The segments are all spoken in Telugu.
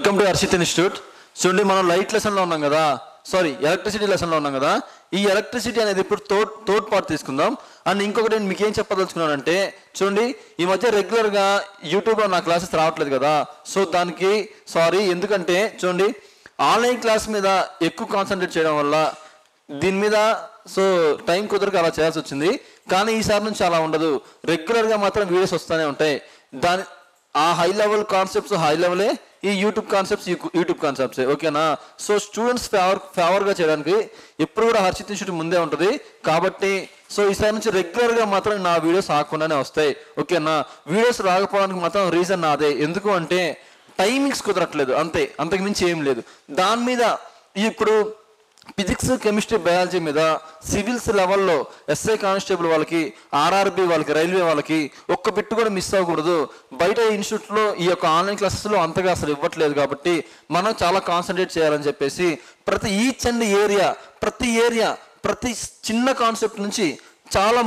Welcome to Harshit institute. చూడండి, మనం లైట్ లెసన్లో ఉన్నాం కదా, సారీ ఎలక్ట్రిసిటీ లెసన్లో ఉన్నాం కదా. ఈ ఎలక్ట్రిసిటీ అనేది ఇప్పుడు థర్డ్ పార్ట్ తీసుకుందాం. అండ్ ఇంకొకటి నేను మీకు ఏం చెప్పదలుచుకున్నానంటే, చూడండి ఈ మధ్య రెగ్యులర్గా యూట్యూబ్లో నా క్లాసెస్ రావట్లేదు కదా, సో దానికి సారీ. ఎందుకంటే చూడండి, ఆన్లైన్ క్లాస్ మీద ఎక్కువ కాన్సన్ట్రేట్ చేయడం వల్ల దీని మీద సో టైం కుదరక అలా చేయాల్సి వచ్చింది. కానీ ఈసారి నుంచి అలా ఉండదు, రెగ్యులర్గా మాత్రం వీడియోస్ వస్తూనే ఉంటాయి. ఆ హై లెవెల్ కాన్సెప్ట్స్ హై లెవెలే, ఈ యూట్యూబ్ కాన్సెప్ట్సే, ఓకేనా. సో స్టూడెంట్స్ ఫేవర్గా చేయడానికి ఎప్పుడు కూడా హర్షిత్ ఇన్స్టిట్యూట్ ముందే ఉంటుంది. కాబట్టి సో ఈసారి నుంచి రెగ్యులర్గా మాత్రం నా వీడియోస్ రాకుండానే వస్తాయి, ఓకేనా. వీడియోస్ రాకపోవడానికి మాత్రం రీజన్ నాదే. ఎందుకు అంటే టైమింగ్స్ కుదరట్లేదు, అంతే, అంతకు మించి ఏం లేదు. దాని మీద ఇప్పుడు ఫిజిక్స్, కెమిస్ట్రీ, బయాలజీ మీద సివిల్స్ లెవెల్లో ఎస్ఐ కానిస్టేబుల్ వాళ్ళకి, ఆర్ఆర్బి వాళ్ళకి, రైల్వే వాళ్ళకి ఒక్క బిట్టు కూడా మిస్ అవ్వకూడదు. బయట ఇన్స్టిట్యూట్లో ఈ యొక్క ఆన్లైన్ క్లాసెస్లో అంతగా అసలు ఇవ్వట్లేదు. కాబట్టి మనం చాలా కాన్సన్ట్రేట్ చేయాలని చెప్పేసి ప్రతి ఈచ్ అండ్ ఏరియా ప్రతి చిన్న కాన్సెప్ట్ నుంచి చాలా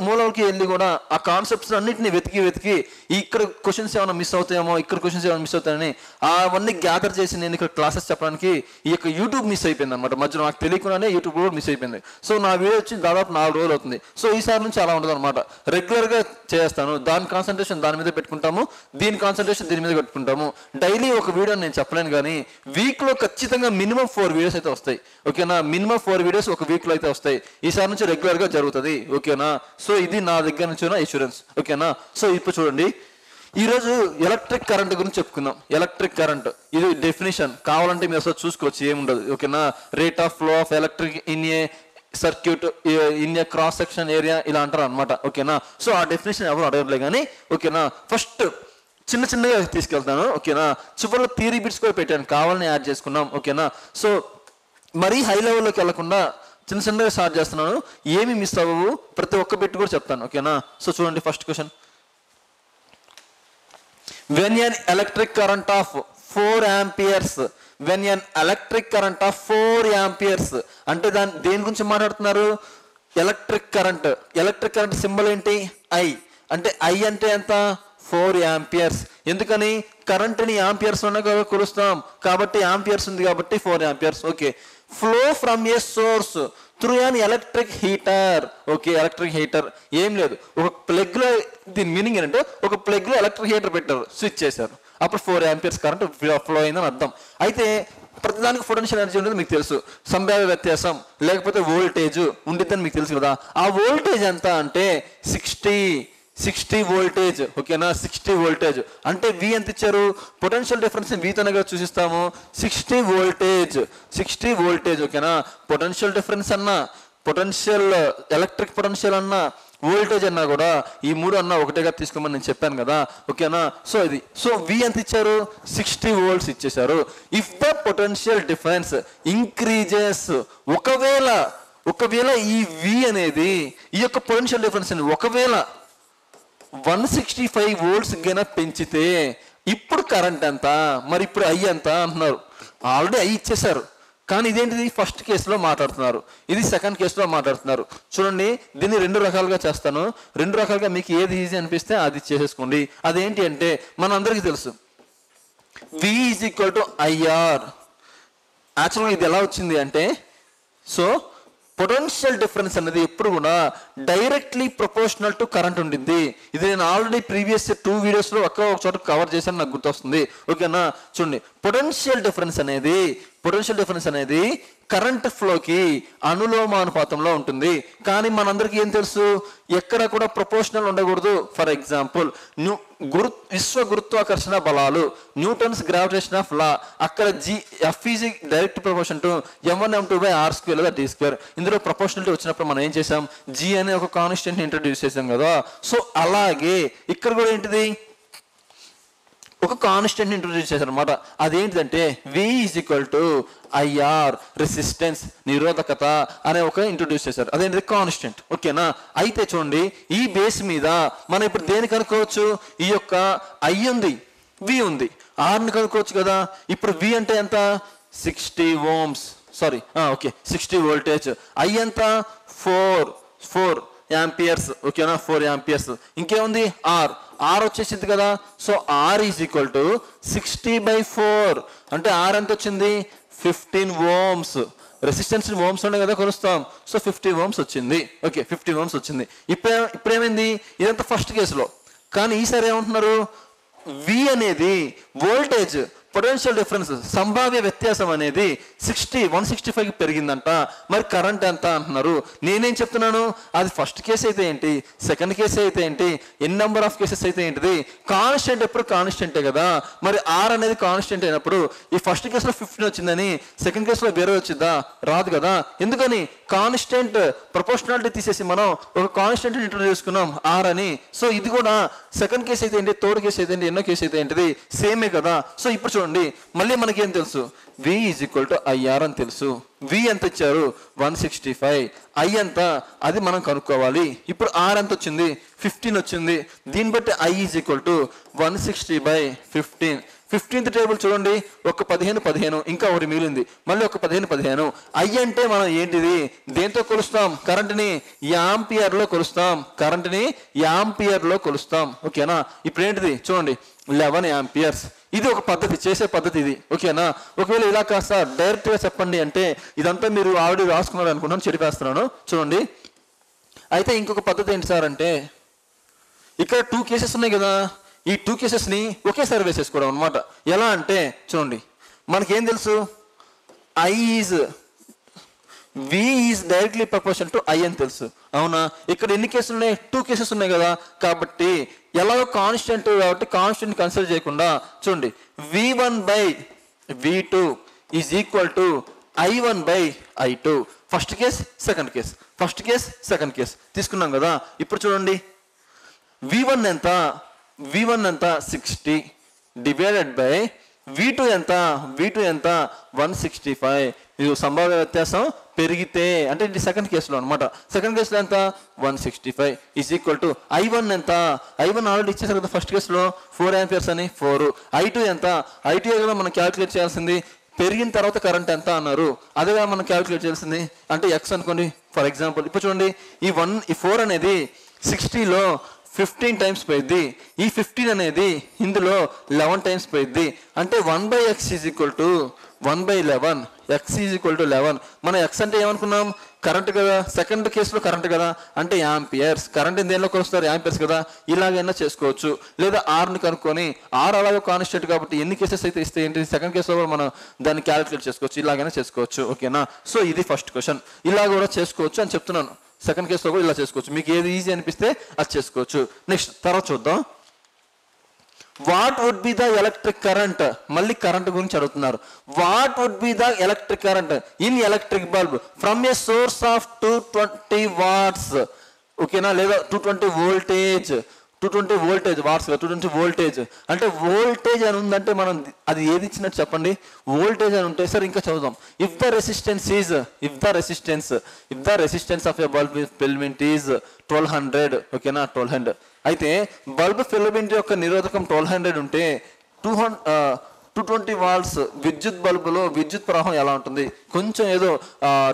మూలకి వెళ్ళి కూడా ఆ కాన్సెప్ట్స్ అన్నింటినీ వెతికి ఇక్కడ క్వశ్చన్స్ ఏమైనా మిస్ అవుతాయేమో, ఇక్కడ క్వశ్చన్స్ ఏమైనా మిస్ అవుతాయని అవన్నీ గ్యాదర్ చేసి నేను ఇక్కడ క్లాసెస్ చెప్పడానికి ఈ యొక్క యూట్యూబ్ మిస్ అయిపోయింది అనమాట. మధ్యలో నాకు తెలియకుండానే యూట్యూబ్ కూడా మిస్ అయిపోయింది. సో నా వీడియో వచ్చి దాదాపు 4 రోజులు అవుతుంది. సో ఈసారి నుంచి అలా ఉండదు అనమాట, రెగ్యులర్గా చేస్తాను. దాని కాన్సన్ట్రేషన్ దాని మీద పెట్టుకుంటాము, దీని కాన్సన్ట్రేషన్ దీని మీద పెట్టుకుంటాము. డైలీ ఒక వీడియో నేను చెప్పలేను, కానీ వీక్లో ఖచ్చితంగా మినిమం 4 వీడియోస్ అయితే వస్తాయి, ఓకేనా. మినిమం 4 వీడియోస్ ఒక వీక్లో అయితే వస్తాయి. ఈసారి నుంచి రెగ్యులర్గా జరుగుతుంది, ఓకేనా. సో ఇది నా దగ్గర నుంచి ఉన్న ఇన్సూరెన్స్, ఓకేనా. సో ఇప్పుడు చూడండి, ఈరోజు ఎలక్ట్రిక్ కరెంట్ గురించి చెప్పుకుందాం. ఎలక్ట్రిక్ కరెంట్ ఇది డెఫినేషన్ కావాలంటే మీరు అసలు చూసుకోవచ్చు, ఏముండదు, ఓకేనా. Rate of flow of electric in a circuit in a cross section area ఇలా అంటారు అనమాట, ఓకేనా. సో ఆ డెఫినేషన్ ఎవరు అడగట్లే కానీ, ఓకేనా. ఫస్ట్ చిన్నగా తీసుకెళ్తాను, ఓకేనా. చివరిలో థియరీ బిట్స్ కూడా పెట్టాను, కావాలని యాడ్ చేసుకున్నాం, ఓకేనా. సో మరీ హై లెవెల్లోకి వెళ్లకుండా చిన్నగా స్టార్ట్ చేస్తున్నాను. ఏమి మిస్ అవ్వవు, ప్రతి ఒక్క బిట్ కూడా చెప్తాను, ఓకేనా. సో చూడండి, first question. when an electric current of 4 amperes అంటే దేని గురించి మాట్లాడుతున్నారు? ఎలక్ట్రిక్ కరెంట్ సింబల్ ఏంటి? ఐ. అంటే ఐ అంటే ఎంత? 4 amperes. ఎందుకని? కరెంట్ని యాంపియర్స్ కొలుస్తాం కాబట్టి యాంపియర్స్ ఉంది కాబట్టి 4 amperes, okay. Flow from a source through an electric heater, okay. Electric heater ఏం లేదు, ఒక ప్లగ్లో, దీని మీనింగ్ ఏంటంటే ఒక ప్లగ్లో ఎలక్ట్రిక్ హీటర్ పెట్టారు, స్విచ్ చేశారు, అప్పుడు 4 amperes కరెంట్ ఫ్లో అయిందని అర్థం. అయితే ప్రతిదానికి పొటెన్షియల్ ఎనర్జీ ఉండేది మీకు తెలుసు, సంభావ్య వ్యత్యాసం లేకపోతే వోల్టేజ్ ఉండిద్దని మీకు తెలుసు కదా. ఆ వోల్టేజ్ ఎంత అంటే 60 వోల్టేజ్, ఓకేనా. 60 వోల్టేజ్ అంటే వి ఎంత ఇచ్చారు? పొటెన్షియల్ డిఫరెన్స్ వీతోనగా చూసిస్తాము. 60 వోల్టేజ్, ఓకేనా. పొటెన్షియల్ డిఫరెన్స్ అన్నా, ఎలక్ట్రిక్ పొటెన్షియల్ అన్నా, వోల్టేజ్ అన్నా కూడా ఈ 3 అన్నా ఒకటేగా తీసుకోమని నేను చెప్పాను కదా, ఓకేనా. సో వి ఎంత ఇచ్చారు? 60 volts ఇచ్చేశారు. If the potential difference increases, ఒకవేళ ఈ వి అనేది, ఈ యొక్క పొటెన్షియల్ డిఫరెన్స్ ఒకవేళ 165 volts గైనా పెంచితే ఇప్పుడు కరెంట్ ఎంత? మరి ఇప్పుడు ఐ ఎంత అంటున్నారు. ఆల్రెడీ ఐ ఇచ్చేశారు, కానీ ఇదేంటిది? ఫస్ట్ కేసులో మాట్లాడుతున్నారు, ఇది సెకండ్ కేసులో మాట్లాడుతున్నారు. చూడండి, దీన్ని 2 రకాలుగా చేస్తాను. 2 రకాలుగా మీకు ఏది ఈజీ అనిపిస్తే అది చేసేసుకోండి. అదేంటి అంటే మనందరికీ తెలుసు, V = IR. యాక్చువల్గా ఇది ఎలా వచ్చింది అంటే, సో పొటెన్షియల్ డిఫరెన్స్ అనేది ఎప్పుడు కూడా డైరెక్ట్లీ ప్రపోర్షనల్ టు కరెంట్ ఉండింది. ఇది నేను ఆల్రెడీ ప్రీవియస్ 2 వీడియోస్లో ఒక చోట కవర్ చేశాను, నాకు గుర్తొస్తుంది, ఓకేనా. చూడండి, పొటెన్షియల్ డిఫరెన్స్ అనేది కరెంట్ ఫ్లోకి అనులోమానుపాతంలో ఉంటుంది. కానీ మనందరికీ ఏం తెలుసు, ఎక్కడ కూడా ప్రపోర్షనల్ ఉండకూడదు. ఫర్ ఎగ్జాంపుల్, విశ్వ గురుత్వాకర్షణ బలాలు, న్యూటన్స్ గ్రావిటేషన్ ఆఫ్ లా, అక్కడ F is direct proportion to m1m2/r² లేదా d². ఇందులో ప్రపోర్షనాలిటీ వచ్చినప్పుడు మనం ఏం చేసాం? G అనే ఒక కాన్స్టెంట్ ఇంట్రడ్యూస్ చేసాం కదా. సో అలాగే ఇక్కడ కూడా ఏంటిది? ఒక కాన్స్టెంట్ ఇంట్రొడ్యూస్ చేశారు అనమాట. అదేంటిదంటే V = IR, రెసిస్టెన్స్, నిరోధకత అనే ఒక ఇంట్రొడ్యూస్ చేశారు. అదేంటిది? కాన్స్టెంట్, ఓకేనా. అయితే చూడండి, ఈ బేస్ మీద మనం ఇప్పుడు దేని కనుక్కోవచ్చు? ఈ యొక్క I ఉంది, V ఉంది, Rని కనుక్కోవచ్చు కదా. ఇప్పుడు V అంటే ఎంత? 60 ohms, sorry, okay, 60 voltage. I ఎంత? 4 యాంపియర్స్. ఓకేనా, 4 యాంపియర్స్. ఇంకేముంది ఆర్ వచ్చేసింది కదా. So R is equal to 60/4 అంటే ఆర్ ఎంత వచ్చింది 15 ఓమ్స్. రెసిస్టెన్స్ ఓమ్స్ ఉండే కదా కొలుస్తాం. సో 50 ఓమ్స్ వచ్చింది. ఓకే, 50 ఓమ్స్ వచ్చింది. ఇప్పుడేమైంది ఇదంతా ఫస్ట్ కేసులో. కానీ ఈసారి ఏమంటున్నారు, వి అనేది వోల్టేజ్ పొటెన్షియల్ డిఫరెన్స్ సంభావ్య వ్యత్యాసం అనేది 165కి పెరిగిందంట. మరి కరెంట్ ఎంత అంటున్నారు. నేనేం చెప్తున్నాను, అది ఫస్ట్ కేసు అయితే ఏంటి, సెకండ్ కేసు అయితే ఏంటి, ఎన్ నెంబర్ ఆఫ్ కేసెస్ అయితే ఏంటిది, కాన్స్టెంట్ ఎప్పుడు కాన్స్టెంటే కదా. మరి ఆర్ అనేది కాన్స్టెంట్ అయినప్పుడు ఈ ఫస్ట్ కేసులో 15 వచ్చిందని సెకండ్ కేసులో వేరే వచ్చిందా, రాదు కదా. ఎందుకని, కాన్స్టెంట్ ప్రపోర్షనాలిటీ తీసేసి మనం ఒక కాన్స్టెంట్ ఇంట్రొడ్యూస్ చేసుకున్నాం ఆర్ అని. సో ఇది కూడా సెకండ్ కేసు అయితే ఏంటి, థర్డ్ కేసు అయితే ఏంటి, ఎన్నో కేసు అయితే ఏంటిది, సేమే కదా. సో ఇప్పుడు చూడండి, మళ్ళీ మనకేం తెలుసు, V is equal to IR అని తెలుసు. V ఎంత ఇచ్చారు 165, I ఎంత అది మనం కనుక్కోవాలి. ఇప్పుడు R ఎంత వచ్చింది 15 వచ్చింది. దీన్ని బట్టి I is equal to 160/15. 15th table చూడండి, ఒక 15 ఇంకా ఒకటి మిగిలింది, మళ్ళీ ఒక 15. I అంటే మనం ఏంటిది, దేంతో కొలుస్తాం, కరెంట్ని యాంపియర్లో కొలుస్తాం. కరెంట్ని యాంపియర్లో కొలుస్తాం. ఓకేనా. ఇప్పుడు ఏంటిది చూడండి 11 యాంపియర్స్. ఇది ఒక పద్ధతి, చేసే పద్ధతి ఇది. ఓకేనా. ఒకవేళ ఇలా కాస్త డైరెక్ట్గా చెప్పండి అంటే ఇదంతా మీరు ఆల్రెడీ రాసుకున్నారు అనుకున్నాను, చెరిపేస్తున్నాను. చూడండి, అయితే ఇంకొక పద్ధతి ఏంటి సార్ అంటే, ఇక్కడ 2 కేసెస్ ఉన్నాయి కదా, ఈ 2 కేసెస్ని ఒకేసారి వేసేసుకోవడం అనమాట. ఎలా అంటే చూడండి, మనకేం తెలుసు, V is directly proportional to I అని తెలుసు. అవునా. ఇక్కడ ఎన్ని కేసులు ఉన్నాయి, 2 కేసెస్ ఉన్నాయి కదా. కాబట్టి ఎలాగో కాన్స్టెంట్ కాబట్టి కాన్స్టెంట్ కన్సిడర్ చేయకుండా చూడండి, V1/V2 is equal to I1/I2. First case second case, first case second case తీసుకున్నాం కదా. ఇప్పుడు చూడండి, V1 ఎంత 60 డివైడెడ్ బై V2 ఎంత 165. ఇది సంభావ్య వ్యత్యాసం పెరిగితే అంటే ఇది సెకండ్ కేసులో అనమాట. సెకండ్ కేసులో ఎంత 165 ఈజ్ ఈక్వల్ టు I1 ఎంత, I1 ఆల్రెడీ ఇచ్చేసారు కదా ఫస్ట్ కేసులో 4 యాంపియర్స్ అని 4. I2 ఎంత, I2 కదా మనం క్యాలిక్యులేట్ చేయాల్సింది. పెరిగిన తర్వాత కరెంట్ ఎంత అన్నారు, అదే కదా మనం క్యాలిక్యులేట్ చేయాల్సింది. అంటే X అనుకోండి ఫర్ ఎగ్జాంపుల్. ఇప్పుడు చూడండి, ఈ 4 అనేది 60లో 15 టైమ్స్ పోయిద్ది. ఈ 15 అనేది ఇందులో 11 టైమ్స్ పోయిద్ది. అంటే 1/X is equal to 1/11. X is equal to 11. మనం X అంటే ఏమనుకున్నాం, కరెంట్ కదా. సెకండ్ కేసులో కరెంట్ కదా, అంటే యాంపియర్స్. కరెంట్ దేనిలోకి వస్తారు, యాంపియర్స్ కదా. ఇలాగైనా చేసుకోవచ్చు. లేదా ఆర్ని కనుక్కొని, ఆర్ అలాగే కాన్స్టెంట్ కాబట్టి ఎన్ని కేసెస్ అయితే ఇస్తే ఏంటి, సెకండ్ కేసులో కూడా మనం దాన్ని క్యాలిక్యులేట్ చేసుకోవచ్చు. ఇలాగైనా చేసుకోవచ్చు. ఓకేనా. సో ఇది ఫస్ట్ క్వశ్చన్. ఇలా కూడా చేసుకోవచ్చు అని చెప్తున్నాను. సెకండ్ కేసులో కూడా ఇలా చేసుకోవచ్చు. మీకు ఏది ఈజీ అనిపిస్తే అది చేసుకోవచ్చు. నెక్స్ట్ తర్వాత చూద్దాం. What would be the electric current. మళ్ళీ కరెంట్ గురించి అడుగుతున్నారు. What would be the electric current in electric bulb from a source of 220 watts. ఓకేనా. లేదా 220 వోల్టేజ్. 220 వోల్టేజ్ వాట్స్, 220 వోల్టేజ్ అంటే వోల్టేజ్ అని ఉందంటే మనం అది ఏది ఇచ్చినట్టు చెప్పండి, వోల్టేజ్ అని ఉంటే. సార్ ఇంకా చదువుదాం. If the resistance of a bulb filament is 1200. ఓకేనా, 1200. అయితే బల్బ్ ఫిలమెంట్ యొక్క నిరోధకం 1200 ఉంటే 220 వాట్స్ విద్యుత్ బల్బులో విద్యుత్ ప్రవాహం ఎలా ఉంటుంది, కొంచెం ఏదో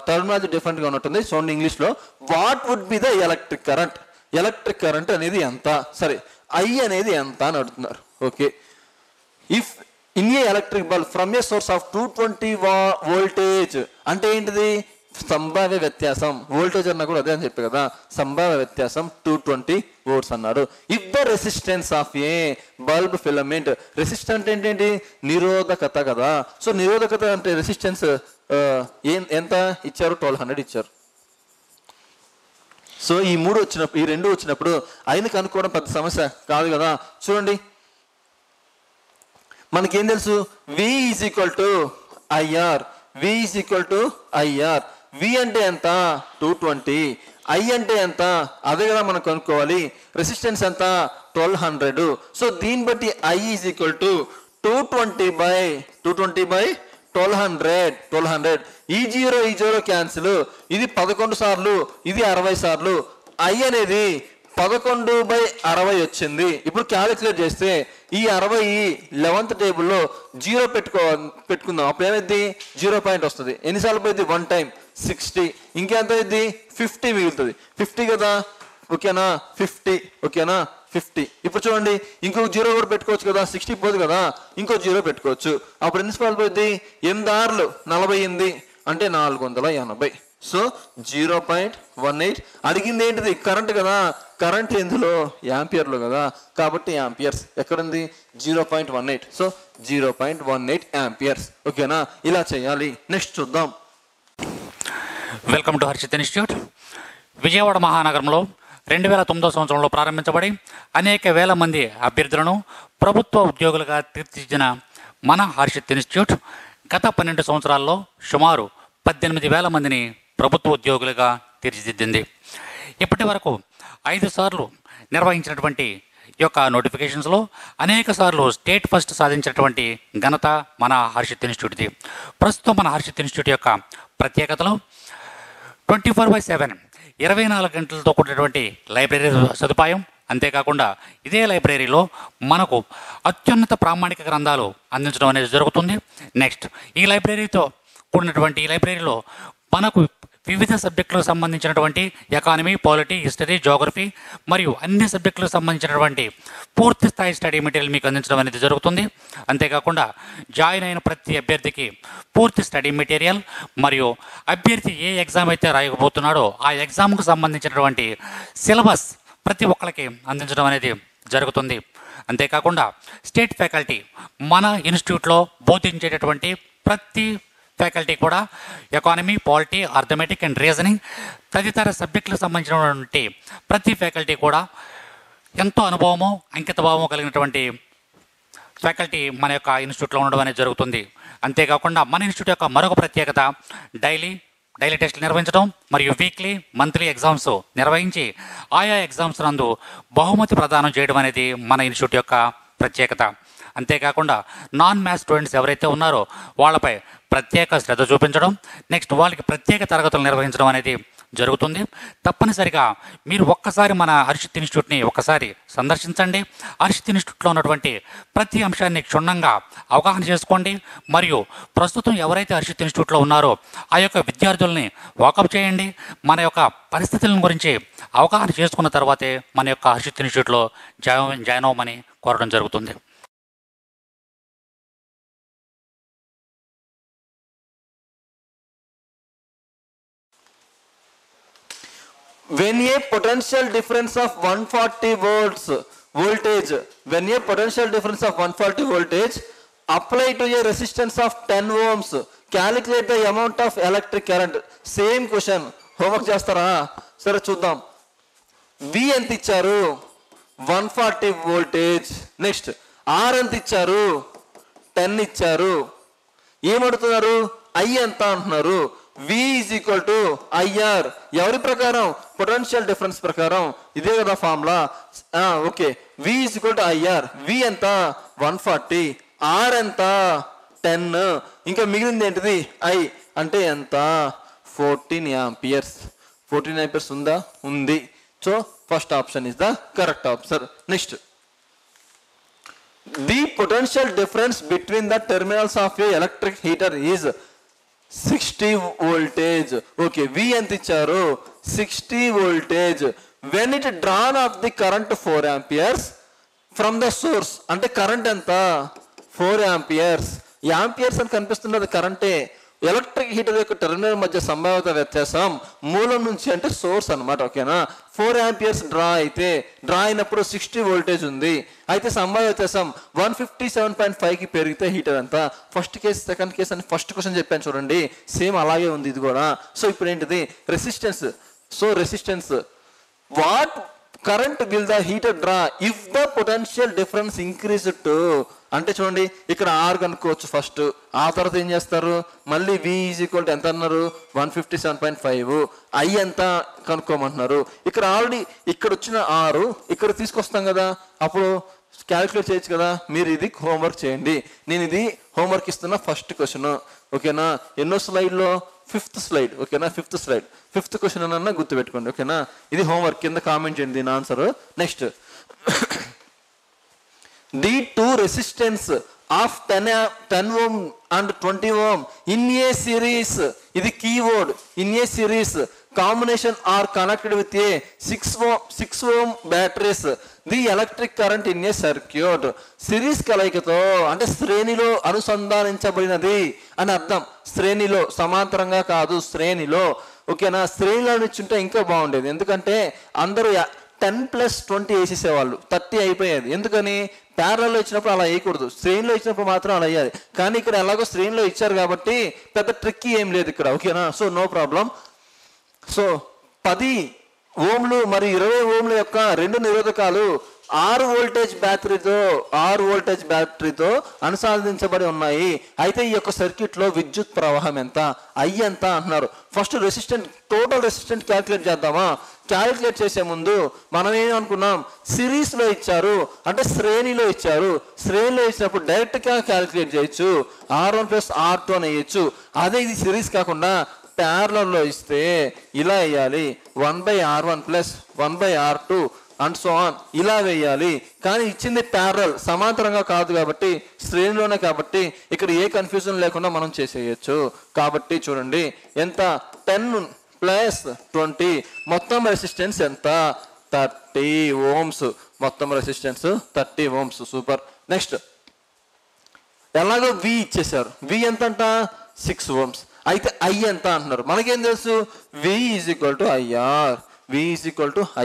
టర్మినాలజీ డిఫరెంట్గా ఉంటుంది. చూడండి ఇంగ్లీష్లో, what would be the electric current. Electric current అనేది ఎంత, సరే I అనేది ఎంత అని అడుగుతున్నారు. Okay. If in a electric bulb from a source of 220 voltage అంటే ఏంటిది, సంభావ్య వ్యత్యాసం. వోల్టేజ్ అన్నా కూడా అదే అని చెప్పి కదా, సంభావ్య వ్యత్యాసం 220 వోల్ట్స్ అన్నారు. If the resistance of A bulb filament. Resistant ఏంటంటే నిరోధకత కదా. సో నిరోధకత అంటే రెసిస్టెన్స్ ఎంత ఇచ్చారు, 1200 ఇచ్చారు. సో ఈ రెండు వచ్చినప్పుడు అయిన కనుక్కోవడం పెద్ద సమస్య కాదు కదా. చూడండి, మనకేం తెలుసు, V is equal to IR. V అంటే ఎంత 220, I అంటే ఎంత అదే కదా మనం కనుక్కోవాలి. రెసిస్టెన్స్ ఎంత 1200. సో దీన్ని బట్టి I ఈజ్ ఈక్వల్ టు 220/1200. ఈ జీరో క్యాన్సిల్. ఇది 11 సార్లు, ఇది 60 సార్లు. I అనేది 11/60 వచ్చింది. ఇప్పుడు క్యాలిక్యులేట్ చేస్తే ఈ 60 11th టేబుల్లో 0 పెట్టుకుందాం. అప్పుడు ఏమైంది, 0 పాయింట్ వస్తుంది. ఎన్నిసార్లు పోయింది, 1 టైం 60. ఇంకెంత అయింది 50 మిగులుతుంది. 50 కదా. ఓకేనా 50, ఓకేనా 50. ఇప్పుడు చూడండి ఇంకొక 0 కూడా పెట్టుకోవచ్చు కదా, 60 పోదు కదా, ఇంకో 0 పెట్టుకోవచ్చు. అప్పుడు ఎన్ని స్పాల్ పోయింది, 8 48 అంటే 480. సో 0.18. అడిగింది ఏంటిది, కరెంట్ కదా, కరెంట్ ఎందులో, యాంపియర్లో కదా, కాబట్టి యాంపియర్స్ ఎక్కడుంది 0.18. So 0.18 amperes. ఓకేనా, ఇలా చేయాలి. నెక్స్ట్ చూద్దాం. Welcome to Harshit institute. Vijayawada మహానగరంలో 2009 సంవత్సరంలో ప్రారంభించబడి అనేక వేల మంది అభ్యర్థులను ప్రభుత్వ ఉద్యోగులుగా తీర్చిదిద్దిన మన హర్షిత్ ఇన్స్టిట్యూట్ గత 12 సంవత్సరాల్లో సుమారు 18,000 మందిని ప్రభుత్వ ఉద్యోగులుగా తీర్చిదిద్దింది. ఇప్పటి వరకు 5 సార్లు నిర్వహించినటువంటి ఈ యొక్క నోటిఫికేషన్స్లో అనేక సార్లు స్టేట్ ఫస్ట్ సాధించినటువంటి ఘనత మన హర్షిత్ ఇన్స్టిట్యూట్ది. ప్రస్తుతం మన హర్షిత్ ఇన్స్టిట్యూట్ యొక్క ప్రత్యేకతలు 24/7 24 గంటలతో కూడినటువంటి లైబ్రరీ సదుపాయం. అంతేకాకుండా ఇదే లైబ్రరీలో మనకు అత్యున్నత ప్రామాణిక గ్రంథాలు అందించడం అనేది జరుగుతుంది. నెక్స్ట్ ఈ లైబ్రరీతో కూడినటువంటి ఈ లైబ్రరీలో మనకు వివిధ సబ్జెక్టులకు సంబంధించినటువంటి ఎకానమీ, పాలిటీ, హిస్టరీ, జోగ్రఫీ మరియు అన్ని సబ్జెక్టులకు సంబంధించినటువంటి పూర్తి స్థాయి స్టడీ మెటీరియల్ మీకు అందించడం అనేది జరుగుతుంది. అంతేకాకుండా జాయిన్ అయిన ప్రతి అభ్యర్థికి పూర్తి స్టడీ మెటీరియల్ మరియు అభ్యర్థి ఏ ఎగ్జామ్ అయితే రాయకపోతున్నాడో ఆ ఎగ్జామ్కు సంబంధించినటువంటి సిలబస్ ప్రతి ఒక్కరికి అందించడం అనేది జరుగుతుంది. అంతేకాకుండా స్టేట్ ఫ్యాకల్టీ మన ఇన్స్టిట్యూట్లో బోధించేటటువంటి ప్రతి ఫ్యాకల్టీ కూడా economy, polity, arithmetic and reasoning తదితర సబ్జెక్టులకు సంబంధించినటువంటి ప్రతి ఫ్యాకల్టీ కూడా ఎంతో అనుభవము, అంకితభావము కలిగినటువంటి ఫ్యాకల్టీ మన యొక్క ఇన్స్టిట్యూట్లో ఉండడం అనేది జరుగుతుంది. అంతేకాకుండా మన ఇన్స్టిట్యూట్ యొక్క మరొక ప్రత్యేకత డైలీ టెస్టులు నిర్వహించడం మరియు వీక్లీ, మంత్లీ ఎగ్జామ్స్ నిర్వహించి ఆయా ఎగ్జామ్స్ నందు బహుమతి ప్రదానం చేయడం అనేది మన ఇన్స్టిట్యూట్ యొక్క ప్రత్యేకత. అంతేకాకుండా నాన్ మ్యాథ్స్ స్టూడెంట్స్ ఎవరైతే ఉన్నారో వాళ్ళపై ప్రత్యేక శ్రద్ధ చూపించడం, నెక్స్ట్ వాళ్ళకి ప్రత్యేక తరగతులు నిర్వహించడం అనేది జరుగుతుంది. తప్పనిసరిగా మీరు ఒక్కసారి మన హర్షిత్ ఇన్స్టిట్యూట్ని ఒక్కసారి సందర్శించండి. హర్షిత్ ఇన్స్టిట్యూట్లో ఉన్నటువంటి ప్రతి అంశాన్ని క్షుణ్ణంగా అవగాహన చేసుకోండి. మరియు ప్రస్తుతం ఎవరైతే హర్షిత్ ఇన్స్టిట్యూట్లో ఉన్నారో ఆ యొక్క విద్యార్థుల్ని వాకప్ చేయండి. మన యొక్క పరిస్థితుల గురించి అవగాహన చేసుకున్న తర్వాతే మన యొక్క హర్షిత్ ఇన్స్టిట్యూట్లో జాయిన్ అవ్వమని కోరడం జరుగుతుంది. When a potential difference of 140 volts voltage, when a potential difference of 140 voltage apply to a resistance of 10 ohms, calculate the amount of electric current. Same question. Homework చేస్తారా? సరే చూద్దాం. V ఎంత ఇచ్చారు, 140 voltage. నెక్స్ట్ R ఎంత ఇచ్చారు, 10 ఇచ్చారు. ఏమడుతున్నారు, I ఎంత అంటున్నారు. V is equal to IR. ఎవరి ప్రకారం, పొటెన్షియల్ డిఫరెన్స్ ప్రకారం. ఇదే కదా formula. Okay, V is equal to IR. V ఎంత 140, R ఎంత 10, ఇంకా మిగిలింది ఏంటిది I అంటే ఎంత 14 యాంపియర్స్. 14 యాంపియర్స్ ఉందా, ఉంది. So first option is the correct answer. Next, the potential difference between the terminals of a electric heater is 60 voltage. Okay, V ఎంత ఇచ్చారు, 60 voltage. When it drawn of the current 4 amperes from the source, అంటే కరెంట్ ఎంత 4 amperes. యాంపియర్స్ అని కనిపిస్తున్నది కరెంటే. ఎలక్ట్రిక్ హీటర్ యొక్క టెర్మినల్ మధ్య సంభావ్యత వ్యత్యాసం మూలం నుంచి అంటే సోర్స్ అనమాట. ఓకేనా, 4 amperes డ్రా అయినప్పుడు 60 వోల్టేజ్ ఉంది. అయితే సంభావ్య వ్యత్యాసం 157.5కి పెరిగితే హీటర్ అంతా. ఫస్ట్ కేసు, సెకండ్ కేసు అని ఫస్ట్ క్వశ్చన్ చెప్పాను చూడండి, సేమ్ అలాగే ఉంది ఇది కూడా. సో ఇప్పుడు ఏంటిది, resistance. So resistance, what current will the heater draw if the potential difference increase to, అంటే చూడండి ఇక్కడ R కనుక్కోవచ్చు ఫస్ట్. ఆ తర్వాత ఏం చేస్తారు, మళ్ళీ V ఈజ్ ఈక్వల్ టు ఎంత అన్నారు, 157.5. I ఎంత కనుక్కోమంటున్నారు. ఇక్కడ ఆల్రెడీ ఇక్కడ వచ్చిన R ఇక్కడ తీసుకొస్తాం కదా, అప్పుడు క్యాలిక్యులేట్ చేయొచ్చు కదా. మీరు ఇది హోంవర్క్ చేయండి. నేను ఇది హోంవర్క్ ఇస్తున్నా ఫస్ట్ క్వశ్చన్. ఓకేనా, ఎన్నో స్లైడ్లో, 5th స్లైడ్. ఓకేనా, 5th స్లైడ్, 5th క్వశ్చన్ అన్న గుర్తుపెట్టుకోండి. ఓకేనా, ఇది హోంవర్క్, కింద కామెంట్ చేయండి దీని answer. Next, the two resistance of 10 ohm and 20 ohm in a series, ఇది keyword, in a series combination are connected with a 6 ohm batteries, the electric current in a circuit. Series కలయికతో అంటే శ్రేణిలో అనుసంధానించబడినది అని అర్థం. శ్రేణిలో, సమాంతరంగా కాదు, శ్రేణిలో. ఓకేనా? శ్రేణిలో నిల్చుంటే ఇంకా బాగుండేది, ఎందుకంటే అందరూ 10+20 వేసేసేవాళ్ళు, 30 అయిపోయేది. ఎందుకని? ప్యారల్లో ఇచ్చినప్పుడు అలా వేయకూడదు, శ్రేణిలో ఇచ్చినప్పుడు మాత్రం అలా వేయాలి. కానీ ఇక్కడ ఎలాగో శ్రేణిలో ఇచ్చారు కాబట్టి పెద్ద ట్రిక్ ఏం లేదు ఇక్కడ. ఓకేనా? So no problem. సో 10 ఓంలు మరియు 20 ఓంల యొక్క రెండు నిరోధకాలు 6 వోల్టేజ్ బ్యాటరీతో అనుసంధానించబడి ఉన్నాయి. అయితే ఈ యొక్క సర్క్యూట్ లో విద్యుత్ ప్రవాహం ఎంత, ఐ ఎంత అంటున్నారు. ఫస్ట్ టోటల్ రెసిస్టెంట్ క్యాలిక్యులేట్ చేద్దామా? క్యాలిక్యులేట్ చేసే ముందు మనం ఏమనుకున్నాం, సిరీస్ లో ఇచ్చారు అంటే శ్రేణిలో ఇచ్చారు. శ్రేణిలో ఇచ్చినప్పుడు డైరెక్ట్ గా క్యాలిక్యులేట్ చేయొచ్చు, R1+R2 అని వేయచ్చు. అదే ఇది సిరీస్ కాకుండా ప్యారలల్లో ఇస్తే ఇలా వేయాలి, 1/R1+1/R2 అండ్ సో ఆన్, ఇలా వేయాలి. కానీ ఇచ్చింది ప్యారల్, సమాంతరంగా కాదు కాబట్టి, శ్రేణిలోనే కాబట్టి ఇక్కడ ఏ కన్ఫ్యూజన్ లేకుండా మనం చేసేయచ్చు. కాబట్టి చూడండి ఎంత, 10+20 మొత్తం రెసిస్టెన్స్ ఎంత, 30 ఓమ్స్. మొత్తం రెసిస్టెన్స్ 30 ఓమ్స్. సూపర్. నెక్స్ట్ ఎలాగో వి ఇచ్చేసారు. వి ఎంత అంట, 6 ఓమ్స్. అయితే ఐ ఎంత అంటున్నారు. మనకేం తెలుసు, వి = IR. వి =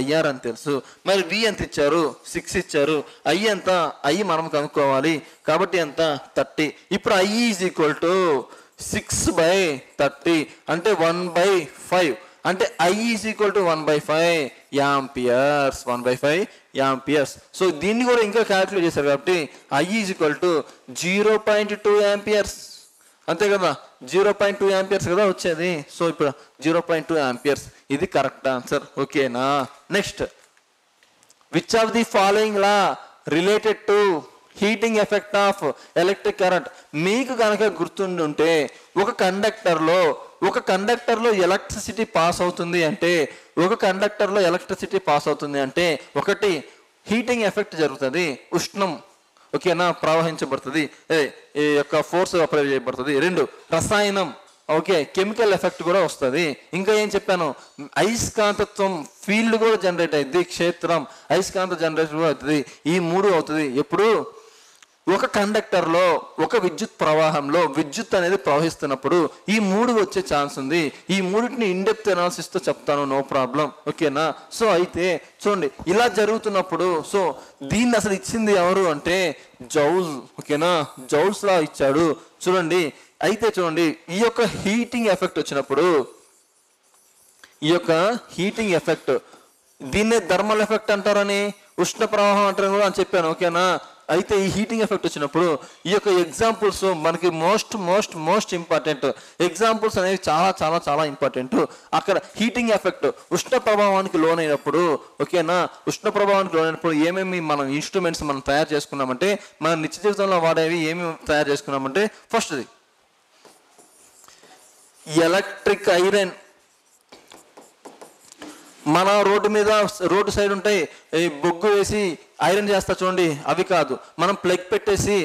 IR అని తెలుసు. మరి వి ఎంత ఇచ్చారు, 6 ఇచ్చారు. ఐ ఎంత, ఐ మనం కనుక్కోవాలి కాబట్టి ఎంత, 30. ఇప్పుడు ఐ = 6/30 అంటే 1/5. అంటే ఐ = 1/5 యాంపియర్స్. 1/5 యాంపియర్స్. సో దీన్ని కూడా ఇంకా క్యాల్కులేట్ చేశారు కాబట్టి ఐ = 0.2 యాంపియర్స్. అంతే కదా, 0.2 యాంపియర్స్ కదా వచ్చేది. సో ఇప్పుడు 0.2 యాంపియర్స్, ఇది కరెక్ట్ ఆన్సర్. ఓకేనా? Next, which of the following law related to heating effect of electric current? మీకు కనుక గుర్తుండుంటే ఒక కండక్టర్లో ఎలక్ట్రిసిటీ పాస్ అవుతుంది అంటే, ఒకటి హీటింగ్ ఎఫెక్ట్ జరుగుతుంది, ఉష్ణం ఓకేనా ప్రవహించబడుతుంది, ఈ యొక్క ఫోర్స్ అప్లై చేయబడుతుంది. 2 రసాయనం, ఓకే కెమికల్ ఎఫెక్ట్ కూడా వస్తుంది. ఇంకా ఏం చెప్పాను, అయస్కాంతత్వం ఫీల్డ్ కూడా జనరేట్ అయింది, క్షేత్రం అయస్కాంత జనరేట్ కూడా అవుతుంది. ఈ 3 అవుతుంది. ఎప్పుడు ఒక కండక్టర్లో ఒక విద్యుత్ ప్రవాహంలో విద్యుత్ అనేది ప్రవహిస్తున్నప్పుడు ఈ 3 వచ్చే ఛాన్స్ ఉంది. ఈ 3టిని ఇన్డెప్త్ అనాలిసిస్ తో చెప్తాను, నో ప్రాబ్లం. ఓకేనా? సో అయితే చూడండి, ఇలా జరుగుతున్నప్పుడు సో దీన్ని అసలు ఇచ్చింది ఎవరు అంటే జౌల్స్. ఓకేనా? జౌల్స్ లా ఇచ్చాడు. చూడండి, అయితే చూడండి ఈ యొక్క హీటింగ్ ఎఫెక్ట్ వచ్చినప్పుడు, ఈ యొక్క హీటింగ్ ఎఫెక్ట్ దీన్నే థర్మల్ ఎఫెక్ట్ అంటారని, ఉష్ణ ప్రవాహం అంటారని కూడా అని చెప్పాను. ఓకేనా? అయితే ఈ హీటింగ్ ఎఫెక్ట్ వచ్చినప్పుడు ఈ యొక్క ఎగ్జాంపుల్స్ మనకి మోస్ట్ ఇంపార్టెంట్. ఎగ్జాంపుల్స్ అనేవి చాలా ఇంపార్టెంట్. అక్కడ హీటింగ్ ఎఫెక్ట్ ఉష్ణ ప్రభావానికి లోనైనప్పుడు, ఓకేనా, ఉష్ణ ప్రభావానికి లోనైనప్పుడు ఏమేమి మనం ఇన్స్ట్రుమెంట్స్ మనం తయారు చేసుకున్నామంటే, మన నిత్య జీవితంలో వాడేవి ఏమేమి తయారు చేసుకున్నామంటే, ఫస్ట్ది ఎలక్ట్రిక్ ఐరన్. మన రోడ్డు సైడ్ ఉంటాయి, బొగ్గు వేసి ఐరన్ చేస్తా చూడండి, అవి కాదు. మనం ప్లగ్ పెట్టేసి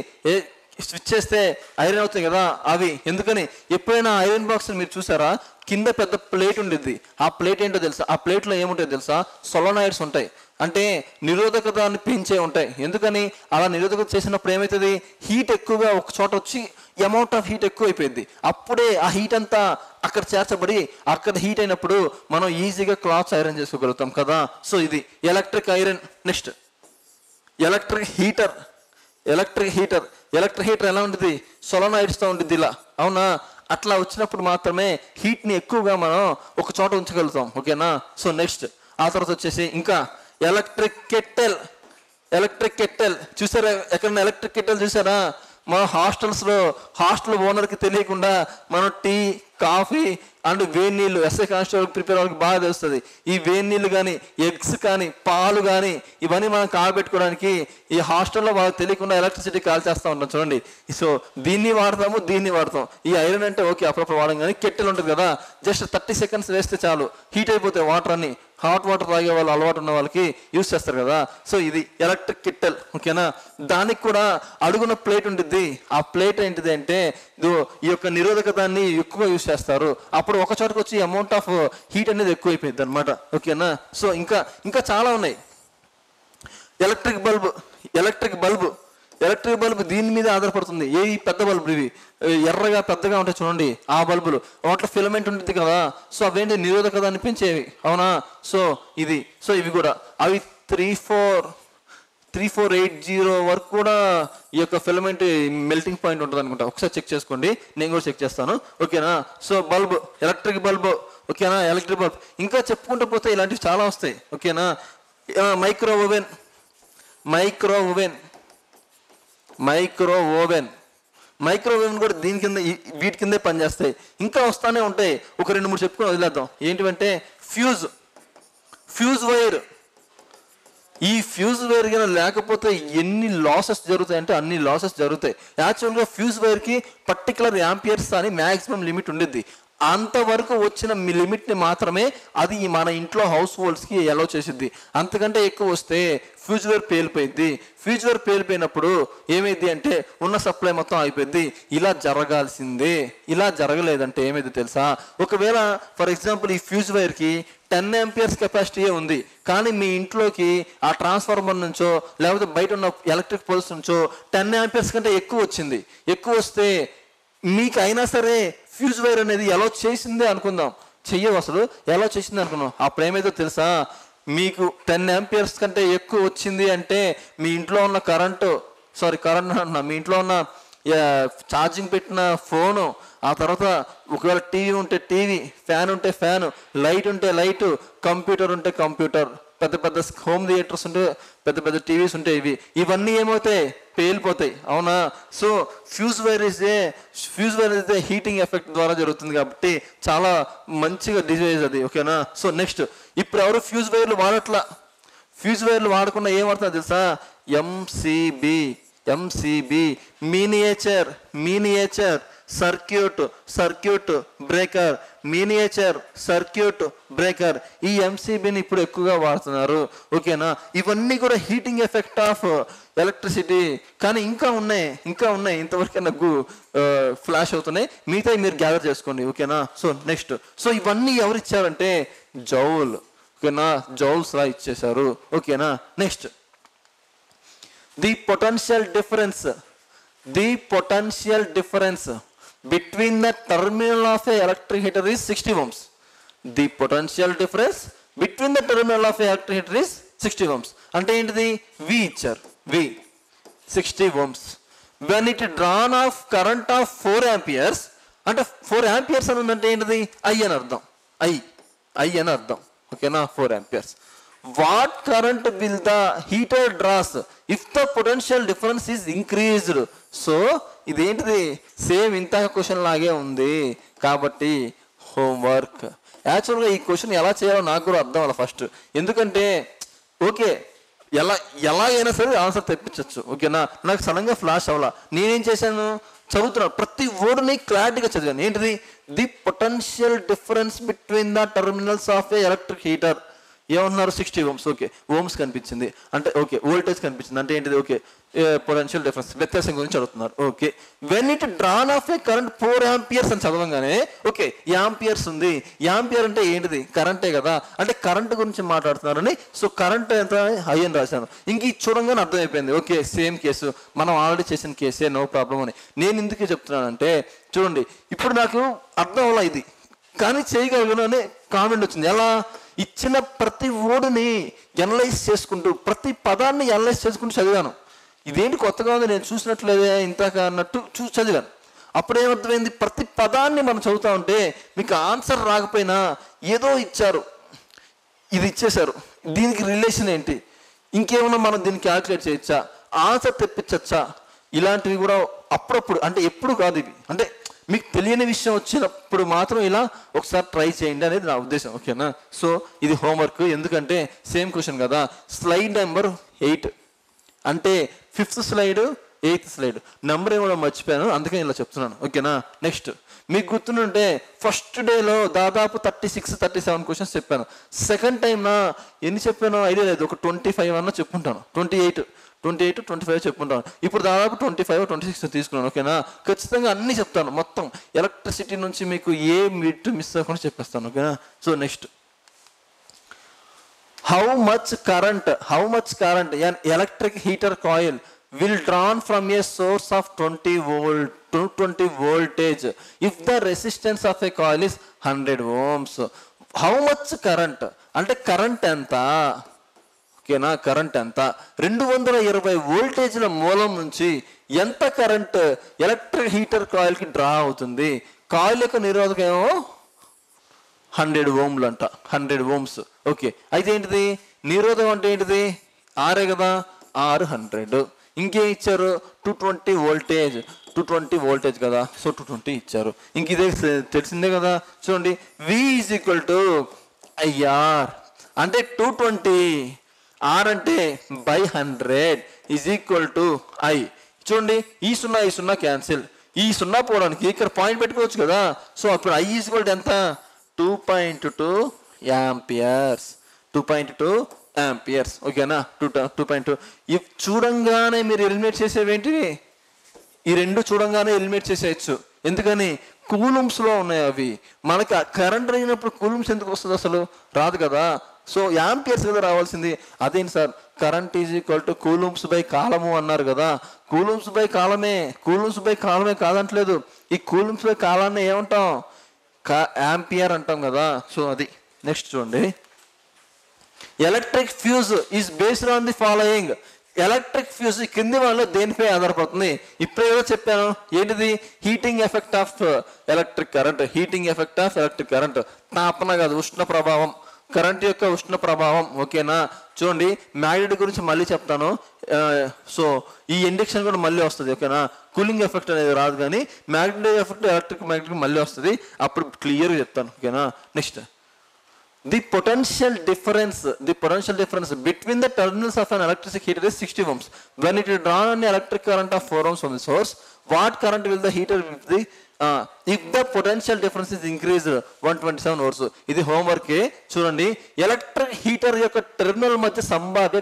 స్విచ్ చేస్తే ఐరన్ అవుతుంది కదా, అవి. ఎందుకని, ఎప్పుడైనా ఐరన్ బాక్స్ మీరు చూసారా, కింద పెద్ద ప్లేట్ ఉండిద్ది. ఆ ప్లేట్ ఏంటో తెలుసా? ఆ ప్లేట్లో ఏముంటాయి తెలుసా? సొలనాయిడ్స్ ఉంటాయి, అంటే నిరోధకతని పెంచే ఉంటాయి. ఎందుకని, అలా నిరోధకత చేసినప్పుడు ఏమవుతుంది, హీట్ ఎక్కువగా ఒక చోట వచ్చి అమౌంట్ ఆఫ్ హీట్ ఎక్కువ అయిపోయింది. అప్పుడే ఆ హీట్ అంతా అక్కడ చేర్చబడి అక్కడ హీట్ అయినప్పుడు మనం ఈజీగా క్లాత్స్ ఐరన్ చేసుకోగలుగుతాం కదా. సో ఇది electric iron. Next electric heater ఎలా ఉంటుంది, సొలనాయిడ్స్తో ఉంటుంది ఇలా, అవునా? అట్లా వచ్చినప్పుడు మాత్రమే హీట్ని ఎక్కువగా మనం ఒక చోట ఉంచగలుగుతాం. ఓకేనా? సో నెక్స్ట్ ఆ తర్వాత వచ్చేసి ఇంకా ఎలక్ట్రిక్ కెట్టెల్ చూసారా? ఎక్కడన్నా ఎలక్ట్రిక్ కెట్టెల్ చూసారా? మన హాస్టల్ ఓనర్కి తెలియకుండా మనం టీ, కాఫీ అండ్ వేడి నీళ్ళు, ఎస్ఐ కానిస్టేబుల్ ప్రిపేర్ వాళ్ళకి బాగా తెలుస్తుంది. ఈ వేడి నీళ్ళు కానీ, ఎగ్స్ కానీ, పాలు కానీ ఇవన్నీ మనం కాగబెట్టుకోవడానికి ఈ హాస్టల్లో వాళ్ళకి తెలియకుండా ఎలక్ట్రిసిటీ కాల్ చేస్తూ ఉంటాం చూడండి. సో దీన్ని వాడతాం. ఈ ఐరన్ అంటే ఓకే అప్పుడప్పుడు వాడడం, కానీ కెట్టెల్ ఉంటుంది కదా, జస్ట్ 30 సెకండ్స్ వేస్తే చాలు, హీట్ అయిపోతాయి వాటర్ అన్ని హాట్ వాటర్ తాగే వాళ్ళు అలవాటు ఉన్న వాళ్ళకి యూస్ చేస్తారు కదా. సో ఇది ఎలక్ట్రిక్ కిట్టెల్, ఓకేనా. దానికి కూడా అడుగున ప్లేట్ ఉంటుంది. ఆ ప్లేట్ ఏంటిది అంటే ఈ యొక్క నిరోధకతాన్ని ఎక్కువ యూస్ చేస్తారు. అప్పుడు ఒక చోటకు వచ్చి అమౌంట్ ఆఫ్ హీట్ అనేది ఎక్కువైపోయింది అనమాట, ఓకేనా. సో ఇంకా చాలా ఉన్నాయి. ఎలక్ట్రిక్ బల్బ్ దీని మీద ఆధారపడుతుంది. ఏ పెద్ద బల్బులు ఇవి ఎర్రగా పెద్దగా ఉంటాయి చూడండి, ఆ బల్బులు వాటిలో ఫిలమెంట్ ఉంటుంది కదా. సో అవేంటి నిరోధకతాన్ని పెంచేవి, అవునా. సో ఇవి కూడా అవి 3480 వరకు కూడా ఈ యొక్క ఫిలమెంట్ మెల్టింగ్ పాయింట్ ఉంటుంది అనుకుంటా. ఒకసారి చెక్ చేసుకోండి, నేను కూడా చెక్ చేస్తాను, ఓకేనా. సో ఎలక్ట్రిక్ బల్బ్, ఓకేనా. ఎలక్ట్రిక్ బల్బ్ ఇంకా చెప్పుకుంటూ పోతే ఇలాంటివి చాలా వస్తాయి, ఓకేనా. మైక్రో ఓవెన్ కూడా దీని కింద వీటి కిందే పనిచేస్తాయి. ఇంకా వస్తానే ఉంటాయి, ఒక 2-3 చెప్పుకొని వదిలేద్దాం. ఏంటివంటే ఫ్యూజ్ వైర్. ఈ ఫ్యూజ్ వైర్ కింద లేకపోతే ఎన్ని లాసెస్ జరుగుతాయంటే అన్ని లాసెస్ జరుగుతాయి. యాక్చువల్గా ఫ్యూజ్ వైర్కి పర్టికులర్ యాంపియర్స్ అని మ్యాక్సిమం లిమిట్ ఉండిద్ది. అంతవరకు వచ్చిన లిమిట్ని మాత్రమే అది మన ఇంట్లో హౌస్ హోల్డ్స్కి అలౌ చేసిద్ది. అంతకంటే ఎక్కువ వస్తే ఫ్యూజ్ వైర్ పేలిపోయింది. ఫ్యూజ్ వైర్ పేలిపోయినప్పుడు ఏమైంది అంటే ఉన్న సప్లై మొత్తం అయిపోయింది. ఇలా జరగాల్సిందే. ఇలా జరగలేదంటే ఏమైంది తెలుసా, ఒకవేళ ఫర్ ఎగ్జాంపుల్ ఈ ఫ్యూజ్ వైర్కి 10 amperes కెపాసిటీయే ఉంది, కానీ మీ ఇంట్లోకి ఆ ట్రాన్స్ఫార్మర్ నుంచో లేకపోతే బయట ఉన్న ఎలక్ట్రిక్ పోల్స్ నుంచో 10 amperes కంటే ఎక్కువ వచ్చింది. ఎక్కువ వస్తే మీకు అయినా సరే ఫ్యూజ్ వైర్ అనేది ఎలా చేసిందే అనుకుందాం, చెయ్యవు అసలు ఎలా చేసింది అనుకున్నాం. అప్పుడు ఏమైందో తెలుసా, మీకు 10 amperes కంటే ఎక్కువ వచ్చింది అంటే మీ ఇంట్లో ఉన్న మీ ఇంట్లో ఉన్న ఛార్జింగ్ పెట్టిన ఫోను, ఆ తర్వాత ఒకవేళ టీవీ ఉంటే టీవీ, ఫ్యాన్ ఉంటే ఫ్యాను, లైట్ ఉంటే లైటు, కంప్యూటర్ ఉంటే కంప్యూటర్, పెద్ద పెద్ద హోమ్ థియేటర్స్ ఉంటే పెద్ద పెద్ద టీవీస్ ఉంటే ఇవన్నీ ఏమవుతాయి, పేలిపోతాయి, అవునా. సో ఫ్యూజ్ వైర్ అయితే హీటింగ్ ఎఫెక్ట్ ద్వారా జరుగుతుంది కాబట్టి చాలా మంచిగా డిజైజ్ అది, ఓకేనా. సో నెక్స్ట్, ఇప్పుడు ఎవరు ఫ్యూజ్ వైర్లు వాడట్లా. ఫ్యూజ్ వైర్లు వాడకుండా ఏం వాడుతున్నా తెలుసా, ఎంసీబీ మినియేచర్ సర్క్యూట్ బ్రేకర్, ఈ ఎంసీబీని ఇప్పుడు ఎక్కువగా వాడుతున్నారు, ఓకేనా. ఇవన్నీ కూడా హీటింగ్ ఎఫెక్ట్ ఆఫ్ ఎలక్ట్రిసిటీ. కానీ ఇంకా ఉన్నాయి ఇంతవరకు నాకు ఫ్లాష్ అవుతున్నాయి, మిగతా మీరు గ్యాదర్ చేసుకోండి, ఓకేనా. సో నెక్స్ట్, సో ఇవన్నీ ఎవరు ఇచ్చారంటే జౌల్, ఓకేనా. జౌల్స్ లా ఇచ్చేశారు, ఓకేనా. Next, the potential difference between the terminal of a electric heater is 60 ohms. The potential difference between the terminal of a electric heater is 60 ohms. అంటే ఏంటిది, V ఇచ్చారు, V 60 ohms. When it drawn off current of 4 amperes, అంటే 4 amperes అని ఉందంటే ఏంటిది, I అని అర్థం, I అని అర్థం, ఓకేనా. 4 amperes. What current will the heater draws if the potential difference is increased? So ఇదేంటిది, సేమ్ ఇంత క్వశ్చన్ లాగే ఉంది కాబట్టి హోంవర్క్. యాక్చువల్గా ఈ క్వశ్చన్ ఎలా చేయాలో నాకు కూడా అర్థం అవ్వాలి ఫస్ట్, ఎందుకంటే ఓకే ఎలాగైనా సరే ఆన్సర్ తెప్పించవచ్చు, ఓకేనా. నాకు సడన్గా ఫ్లాష్ అవ్వాల. నేనేం చేశాను, చదువుతున్నాను, ప్రతి వర్డ్ని క్లారిటీగా చదివాను. ఏంటిది, the potential difference between the terminals of A electric heater. ఏమన్నారు, 60 ohms, ఓకే. ఓమ్స్ కనిపించింది అంటే ఓకే, వోల్టేజ్ కనిపించింది అంటే ఏంటిది, ఓకే. పొటెన్షియల్ డిఫరెన్స్ వ్యత్యాసం గురించి అడుగుతున్నారు, okay. When it drawn of A current 4 amperes అని చదవంగానే ఓకే, యాంపియర్స్ ఉంది. యాంపియర్ అంటే ఏంటిది, కరెంటే కదా, అంటే కరెంట్ గురించి మాట్లాడుతున్నారని. సో కరెంట్ ఎంత, హై అని రాశాను. ఇంక ఇది చూడంగానే అర్థమైపోయింది, ఓకే సేమ్ కేసు, మనం ఆల్రెడీ చేసిన కేసే, నో ప్రాబ్లం అని. నేను ఎందుకు చెప్తున్నానంటే చూడండి, ఇప్పుడు నాకు అర్థం అవ్వాల ఇది, కానీ చేయగలను అనే కామెంట్ వచ్చింది. ఎలా, ఇచ్చిన ప్రతి వర్డ్ని ఎనలైజ్ చేసుకుంటూ, ప్రతి పదాన్ని ఎనలైజ్ చేసుకుంటూ చదివాను. ఇదేంటి కొత్తగా ఉంది, నేను చూసినట్లేదే ఇంతక అన్నట్టు చదివాను. అప్పుడేమర్థమైంది, ప్రతి పదాన్ని మనం చదువుతా ఉంటే మీకు ఆన్సర్ రాకపోయినా ఏదో ఇచ్చారు, ఇది ఇచ్చేశారు, దీనికి రిలేషన్ ఏంటి, ఇంకేమన్నా మనం దీన్ని క్యాల్కులేట్ చేయొచ్చా, ఆన్సర్ తెప్పించచ్చా, ఇలాంటివి కూడా అప్పుడప్పుడు, అంటే ఎప్పుడు కాదు ఇవి, అంటే మీకు తెలియని విషయం వచ్చినప్పుడు మాత్రం ఇలా ఒకసారి ట్రై చేయండి అనేది నా ఉద్దేశం, ఓకేనా. సో ఇది హోంవర్క్, ఎందుకంటే సేమ్ క్వశ్చన్ కదా. స్లైడ్ నెంబర్ 8 అంటే 5th slide 8th slide. Number ఏమో మర్చిపోయాను, అందుకని ఇలా చెప్తున్నాను. ఓకేనా. నెక్స్ట్ మీకు గుర్తుంటే ఫస్ట్ డేలో దాదాపు 36-37 క్వశ్చన్స్ చెప్పాను. సెకండ్ టైం ఎన్ని చెప్పానో ఐడియా లేదు, ఒక 25 అన్న చెప్పుకుంటాను, 28-25 చెప్పుకుంటాను. ఇప్పుడు దాదాపు 25-26 తీసుకున్నాను. ఓకేనా. ఖచ్చితంగా అన్నీ చెప్తాను, మొత్తం ఎలక్ట్రిసిటీ నుంచి మీకు ఏ మిడ్ మిస్ అవ్వకుండా చెప్పేస్తాను. ఓకేనా. So next, how much current an electric heater coil will drawn from a source of 20 volt to 20 voltage if the resistance of a coil is 100 ohms. How much current అంటే కరెంట్ ఎంత? ఓకేనా. కరెంట్ ఎంత? 220 వోల్టేజ్ల మూలం నుంచి ఎంత కరెంట్ ఎలక్ట్రిక్ హీటర్ కాయిల్కి డ్రా అవుతుంది? కాయిల్ యొక్క నిరోధకం ఏమో 100 ఓంలు అంట, 100 ఓమ్స్. ఓకే. అయితే ఏంటిది నిరోధం అంటే ఏంటిది? ఆరే కదా, 600. ఇంకేం ఇచ్చారు? 220 వోల్టేజ్ కదా, సో 220 ఇచ్చారు. ఇంక ఇదే తెలిసిందే కదా. చూడండి, V = IR అంటే 220, R అంటే by 100 = I. చూడండి, ఈ 0 క్యాన్సిల్, ఈ 0 పోవడానికి ఇక్కడ పాయింట్ పెట్టుకోవచ్చు కదా. సో అప్పుడు I = ఎంత? 2.2 యాంపియర్స్. 2.2 యాంపియర్స్. ఓకేనా. 2.2. ఇవి చూడంగానే మీరు ఎలిమినేట్ చేసేవేంటివి? ఈ రెండు చూడంగానే ఎలిమినేట్ చేసేయచ్చు. ఎందుకని? కూలుమ్స్లో ఉన్నాయి అవి. మనకి కరెంట్ అయినప్పుడు కూలుమ్స్ ఎందుకు వస్తుంది? అసలు రాదు కదా. సో యాంపియర్స్ కదా రావాల్సింది. అదేంటి సార్, కరెంట్ = కూలుమ్స్ బై కాలము అన్నారు కదా. కూలుమ్స్ బై కాలమే కాదంటలేదు. ఈ కూలుమ్స్ బై కాలాన్ని ఏమంటాం? యాంపియర్ అంటాం కదా. సో అది. నెక్స్ట్ చూడండి, electric fuse is based on the following. Electric fuse కింది వాళ్ళు దేనిపై ఆధారపడుతుంది? ఇప్పుడే ఏదో చెప్పాను, ఏంటిది? Heating effect of electric current. తాపన కాదు, ఉష్ణ ప్రభావం, కరెంట్ యొక్క ఉష్ణ ప్రభావం. ఓకేనా. చూడండి, మ్యాగ్నెట్ గురించి మళ్ళీ చెప్తాను. సో ఈ ఇండక్షన్ కూడా మళ్ళీ వస్తుంది. ఓకేనా. కూలింగ్ ఎఫెక్ట్ అనేది రాదు, కానీ మ్యాగ్నెటిక్ ఎఫెక్ట్ మ్యాగ్నెటిక్ మళ్ళీ వస్తుంది, అప్పుడు క్లియర్గా చెప్తాను. ఓకేనా. Next, the potential difference between the terminals of an electric heater is 60 ohms. When it is drawn an electric current of 4 ohms from the source, what current will the heater if the potential difference is increased 127 volts. ఇది హోంవర్క్. చూడండి, ఎలక్ట్రిక్ హీటర్ యొక్క టెర్మినల్ మధ్య సంభావ్య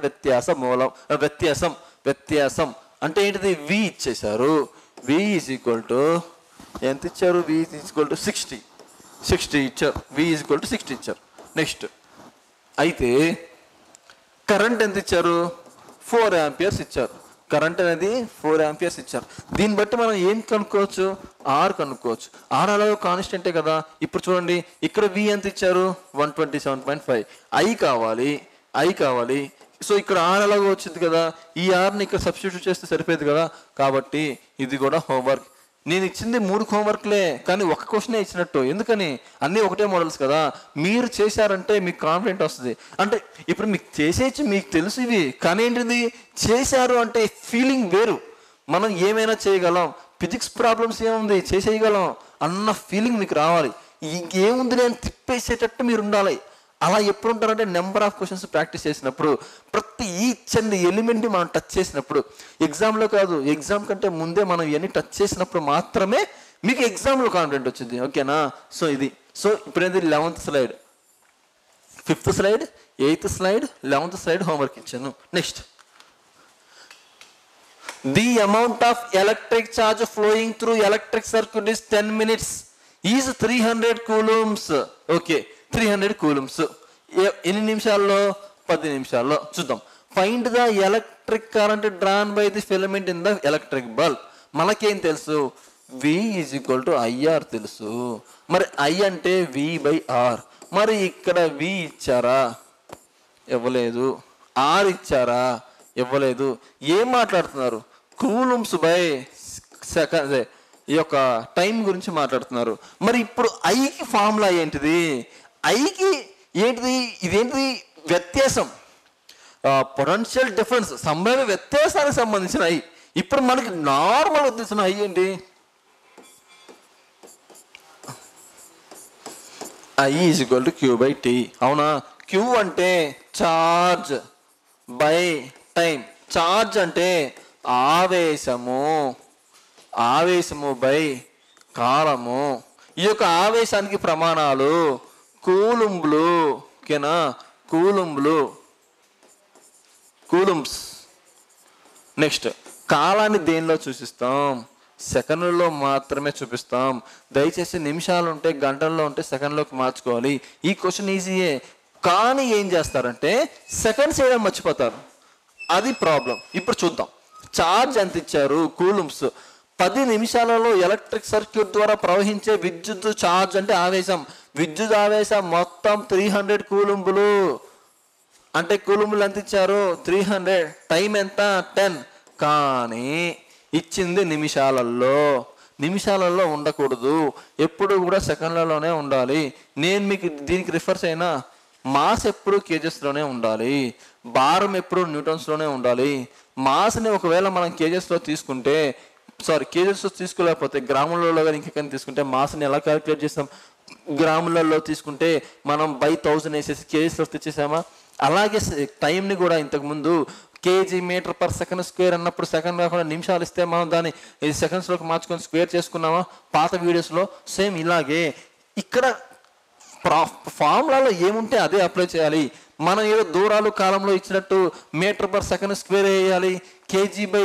వ్యత్యాసం అంటే ఏంటిది? V ఇచ్చేశారు. V = ఎంత ఇచ్చారు? V = 60 ఇచ్చారు. V = 60 ఇచ్చారు. నెక్స్ట్, అయితే కరెంట్ ఎంత ఇచ్చారు? 4 యాంపియర్స్ ఇచ్చారు. కరెంట్ అనేది 4 యాంపియర్స్ ఇచ్చారు. దీన్ని బట్టి మనం ఏం కనుక్కోవచ్చు? R కనుక్కోవచ్చు. R అలాగే కాన్స్టెంటే కదా. ఇప్పుడు చూడండి, ఇక్కడ V ఎంత ఇచ్చారు? 127.5. I కావాలి. సో ఇక్కడ R అలాగే వచ్చింది కదా. ఈ Rని ఇక్కడ సబ్స్టిట్యూట్ చేస్తే సరిపోయేది కదా. కాబట్టి ఇది కూడా హోంవర్క్. నేను ఇచ్చింది 3 హోంవర్క్లే, కానీ ఒక క్వశ్చనే ఇచ్చినట్టు. ఎందుకని? అన్నీ ఒకటే మోడల్స్ కదా. మీరు చేశారంటే మీకు కాన్ఫిడెంట్ వస్తుంది. అంటే ఇప్పుడు మీకు చేసేయచ్చు, మీకు తెలుసు ఇవి, కానీ ఏంటిది? చేశారు అంటే ఫీలింగ్ వేరు. మనం ఏమైనా చేయగలం, ఫిజిక్స్ ప్రాబ్లమ్స్ ఏముంది చేసేయగలం అన్న ఫీలింగ్ మీకు రావాలి. ఇంకేముంది నేను తిప్పేసేటట్టు మీరు ఉండాలి. అలా ఎప్పుడు ఉంటారంటే నెంబర్ ఆఫ్ క్వశ్చన్స్ ప్రాక్టీస్ చేసినప్పుడు, ప్రతి ఈచ్ అండ్ ఎలిమెంట్ని మనం టచ్ చేసినప్పుడు, ఎగ్జామ్లో కాదు, ఎగ్జామ్ కంటే ముందే మనం ఇవన్నీ టచ్ చేసినప్పుడు మాత్రమే మీకు ఎగ్జామ్లో కాన్ఫిడెంట్ వచ్చింది. ఓకేనా. సో ఇది. సో ఇప్పుడేది 11th slide, 5th slide, 8th slide, 11th slide homework ఇచ్చాను. Next, the amount of electric charge flowing through electric circuit is 10 minutes is 300 coulombs. Okay, 300 coulombs. ఎన్ని నిమిషాల్లో? 10 నిమిషాల్లో. చూద్దాం. Find the electric current drawn by the filament in the electric bulb. మనకేం తెలుసు? V = IR తెలుసు. మరి I అంటే V/R. మరి ఇక్కడ V ఇచ్చారా? ఇవ్వలేదు. R ఇచ్చారా? ఇవ్వలేదు. ఏం మాట్లాడుతున్నారు? కూలూమ్స్ బై సెకండ్, ఈ యొక్క టైం గురించి మాట్లాడుతున్నారు. మరి ఇప్పుడు ఐకి ఫార్ములా ఏంటిది? ఐకి ఏంటిది? ఇదేంటిది? వ్యత్యాసం, పొటెన్షియల్ డిఫరెన్స్, సంభావ్య వ్యత్యాసానికి సంబంధించిన ఐ. ఇప్పుడు మనకి నార్మల్ తెలిసిన ఐ ఏంటి? I = Q/T. అవునా? Q అంటే చార్జ్ బై టైం. చార్జ్ అంటే ఆవేశము, ఆవేశము బై కాలము. ఈ యొక్క ఆవేశానికి ప్రమాణాలు కూలుంబ్లు. ఓకేనా, కూలుంబ్లు, కూలుంబ్స్. నెక్స్ట్, కాలాన్ని దేనిలో సూచిస్తాం? సెకండ్లలో మాత్రమే చూపిస్తాం. దయచేసి నిమిషాలు ఉంటే గంటల్లో ఉంటే సెకండ్లోకి మార్చుకోవాలి. ఈ క్వశ్చన్ ఈజీయే, కానీ ఏం చేస్తారంటే సెకండ్స్ వేయడం మర్చిపోతారు, అది ప్రాబ్లం. ఇప్పుడు చూద్దాం. ఛార్జ్ ఎంత ఇచ్చారు? కూలుంబ్స్. 10 నిమిషాలలో ఎలక్ట్రిక్ సర్క్యూట్ ద్వారా ప్రవహించే విద్యుత్ ఛార్జ్ అంటే ఆవేశం. విద్యుత్ ఆవేశం మొత్తం 300 కూలుంబులు. అంటే కూలుంబులు ఎంత ఇచ్చారు? 300. టైం ఎంత? 10. కానీ ఇచ్చింది నిమిషాలలో. నిమిషాలలో ఉండకూడదు, ఎప్పుడు కూడా సెకండ్లలోనే ఉండాలి. నేను మీకు దీనికి రిఫర్స్ అయినా మాస్ ఎప్పుడు కేజెస్లోనే ఉండాలి, భారం ఎప్పుడు న్యూటన్స్లోనే ఉండాలి. మాస్ని ఒకవేళ మనం కేజెస్లో తీసుకుంటే, కేజెస్లో తీసుకోలేకపోతే గ్రాములలో కానీ ఇంకెక్కడ తీసుకుంటే మాస్ని ఎలా క్యాలిక్యులేట్ చేస్తాం? గ్రాములలో తీసుకుంటే మనం బై 1000 వేసేసి కేజెస్లో తెచ్చేసామా? అలాగే టైంని కూడా ఇంతకుముందు KG meter per second square అన్నప్పుడు సెకండ్ కాకుండా నిమిషాలు ఇస్తే మనం దాన్ని సెకండ్స్లోకి మార్చుకొని స్క్వేర్ చేసుకున్నామా పాత వీడియోస్లో? సేమ్ ఇలాగే ఇక్కడ ఫార్ములాలో ఏముంటే అదే అప్లై చేయాలి. మనం ఏదో దూరాలు కాలంలో ఇచ్చినట్టు మీటర్ పర్ సెకండ్ స్క్వేర్ వేయాలి, kg by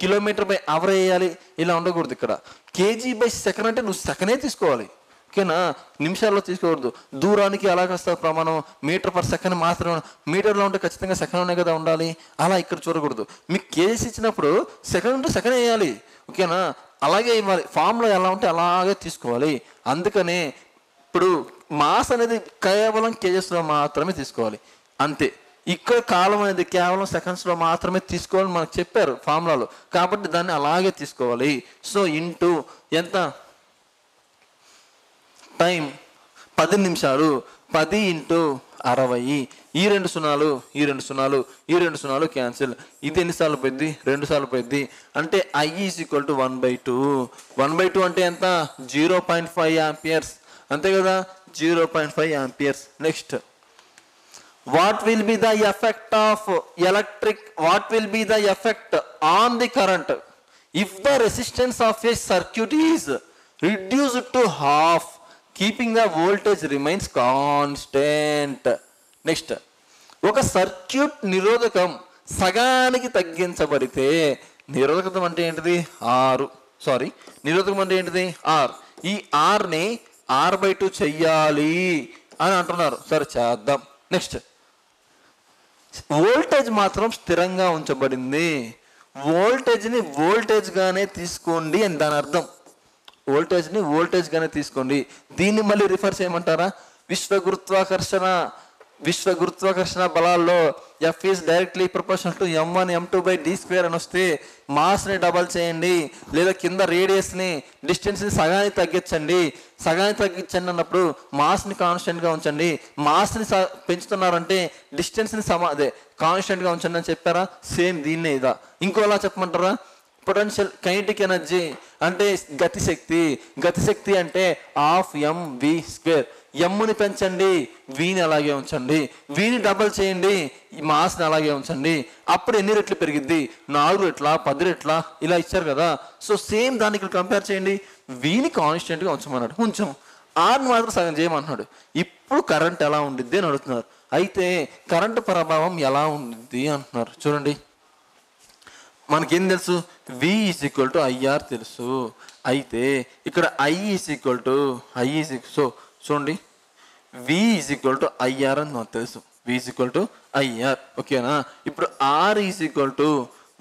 kilometre by hour వేయాలి, ఇలా ఉండకూడదు. ఇక్కడ కేజీ బై సెకండ్ అంటే నువ్వు సెకండే తీసుకోవాలి, ఓకేనా, నిమిషాల్లో తీసుకోకూడదు. దూరానికి ఎలాగొస్తారు ప్రమాణం? మీటర్ పర్ సెకండ్ మాత్రమే. మీటర్లో ఉంటే ఖచ్చితంగా సెకండ్లోనే కదా ఉండాలి, అలా ఇక్కడ చూడకూడదు. మీకు కేజీస్ ఇచ్చినప్పుడు సెకండ్ ఉంటే సెకండ్ వేయాలి, ఓకేనా, అలాగే ఇవ్వాలి. ఫామ్లో ఎలా ఉంటే అలాగే తీసుకోవాలి. అందుకనే ఇప్పుడు మాస్ అనేది కేవలం కేజెస్లో మాత్రమే తీసుకోవాలి, అంతే. ఇక్కడ కాలం అనేది కేవలం సెకండ్స్లో మాత్రమే తీసుకోవాలని మనకు చెప్పారు ఫార్ములాలో, కాబట్టి దాన్ని అలాగే తీసుకోవాలి. సో ఇంటూ ఎంత? టైం 10 నిమిషాలు, 10 × 60. ఈ 2 సున్నాలు, ఈ 2 సున్నాలు, ఈ 2 సున్నాలు క్యాన్సిల్. ఇది ఎన్నిసార్లు పోయింది? 2 సార్లు పోయింది. అంటే I = 1/2. 1/2 అంటే ఎంత? 0.5 ఆంపియర్స్, అంతే కదా, 0.5 amperes. Next, what will be the effect of electric, what will be the effect on the current if the resistance of a circuit is reduced to half keeping the voltage remains constant. Next, ఒక సర్క్యూట్ నిరోధకం సగానికి తగ్గించబడితే, నిరోధకం అంటే ఏంటిది? నిరోధకం అంటే ఏంటిది? R. ఈ Rని R/2 చెయ్యాలి అని అంటున్నారు. సరే చేద్దాం. నెక్స్ట్, వోల్టేజ్ మాత్రం స్థిరంగా ఉంచబడింది. వోల్టేజ్ని వోల్టేజ్గానే తీసుకోండి అని దాని అర్థం. వోల్టేజ్ని వోల్టేజ్గానే తీసుకోండి. దీన్ని మళ్ళీ రిఫర్ చేయమంటారా? విశ్వ గురుత్వాకర్షణ బలాల్లో F is directly proportional to m1 m2/d² అని వస్తే మాస్ని డబల్ చేయండి, లేదా కింద రేడియస్ని డిస్టెన్స్ని సగానికి తగ్గించండి. సగానికి తగ్గించండి అన్నప్పుడు మాస్ని కాన్స్టెంట్గా ఉంచండి. మాస్ని పెంచుతున్నారంటే డిస్టెన్స్ని కాన్స్టెంట్గా ఉంచండి అని చెప్పారా? సేమ్ దీన్నే ఇదా. ఇంకోలా చెప్పమంటారా? పొటెన్షియల్ కైనెటిక్ ఎనర్జీ అంటే గతిశక్తి. గతిశక్తి అంటే ½ mv². ఎమ్ని పెంచండి, వీని అలాగే ఉంచండి. వీని డబల్ చేయండి, ఈ మాస్ని అలాగే ఉంచండి. అప్పుడు ఎన్ని రెట్లు పెరిగిద్ది? 4 రెట్ల, 10 రెట్ల, ఇలా ఇచ్చారు కదా. సో సేమ్ దాన్ని ఇక్కడ కంపేర్ చేయండి. వీని కాన్స్టెంట్గా ఉంచమన్నాడు, ఉంచాం. ఆర్ని మాత్రం సగం చేయమన్నాడు. ఇప్పుడు కరెంట్ ఎలా ఉండిద్ది అని అడుగుతున్నారు. అయితే కరెంటు ప్రభావం ఎలా ఉండిద్ది అంటున్నారు. చూడండి, మనకేం తెలుసు? V = IR తెలుసు. అయితే ఇక్కడ సో చూడండి, V = IR అని నాకు తెలుసు. V = IR, ఓకేనా. ఇప్పుడు R =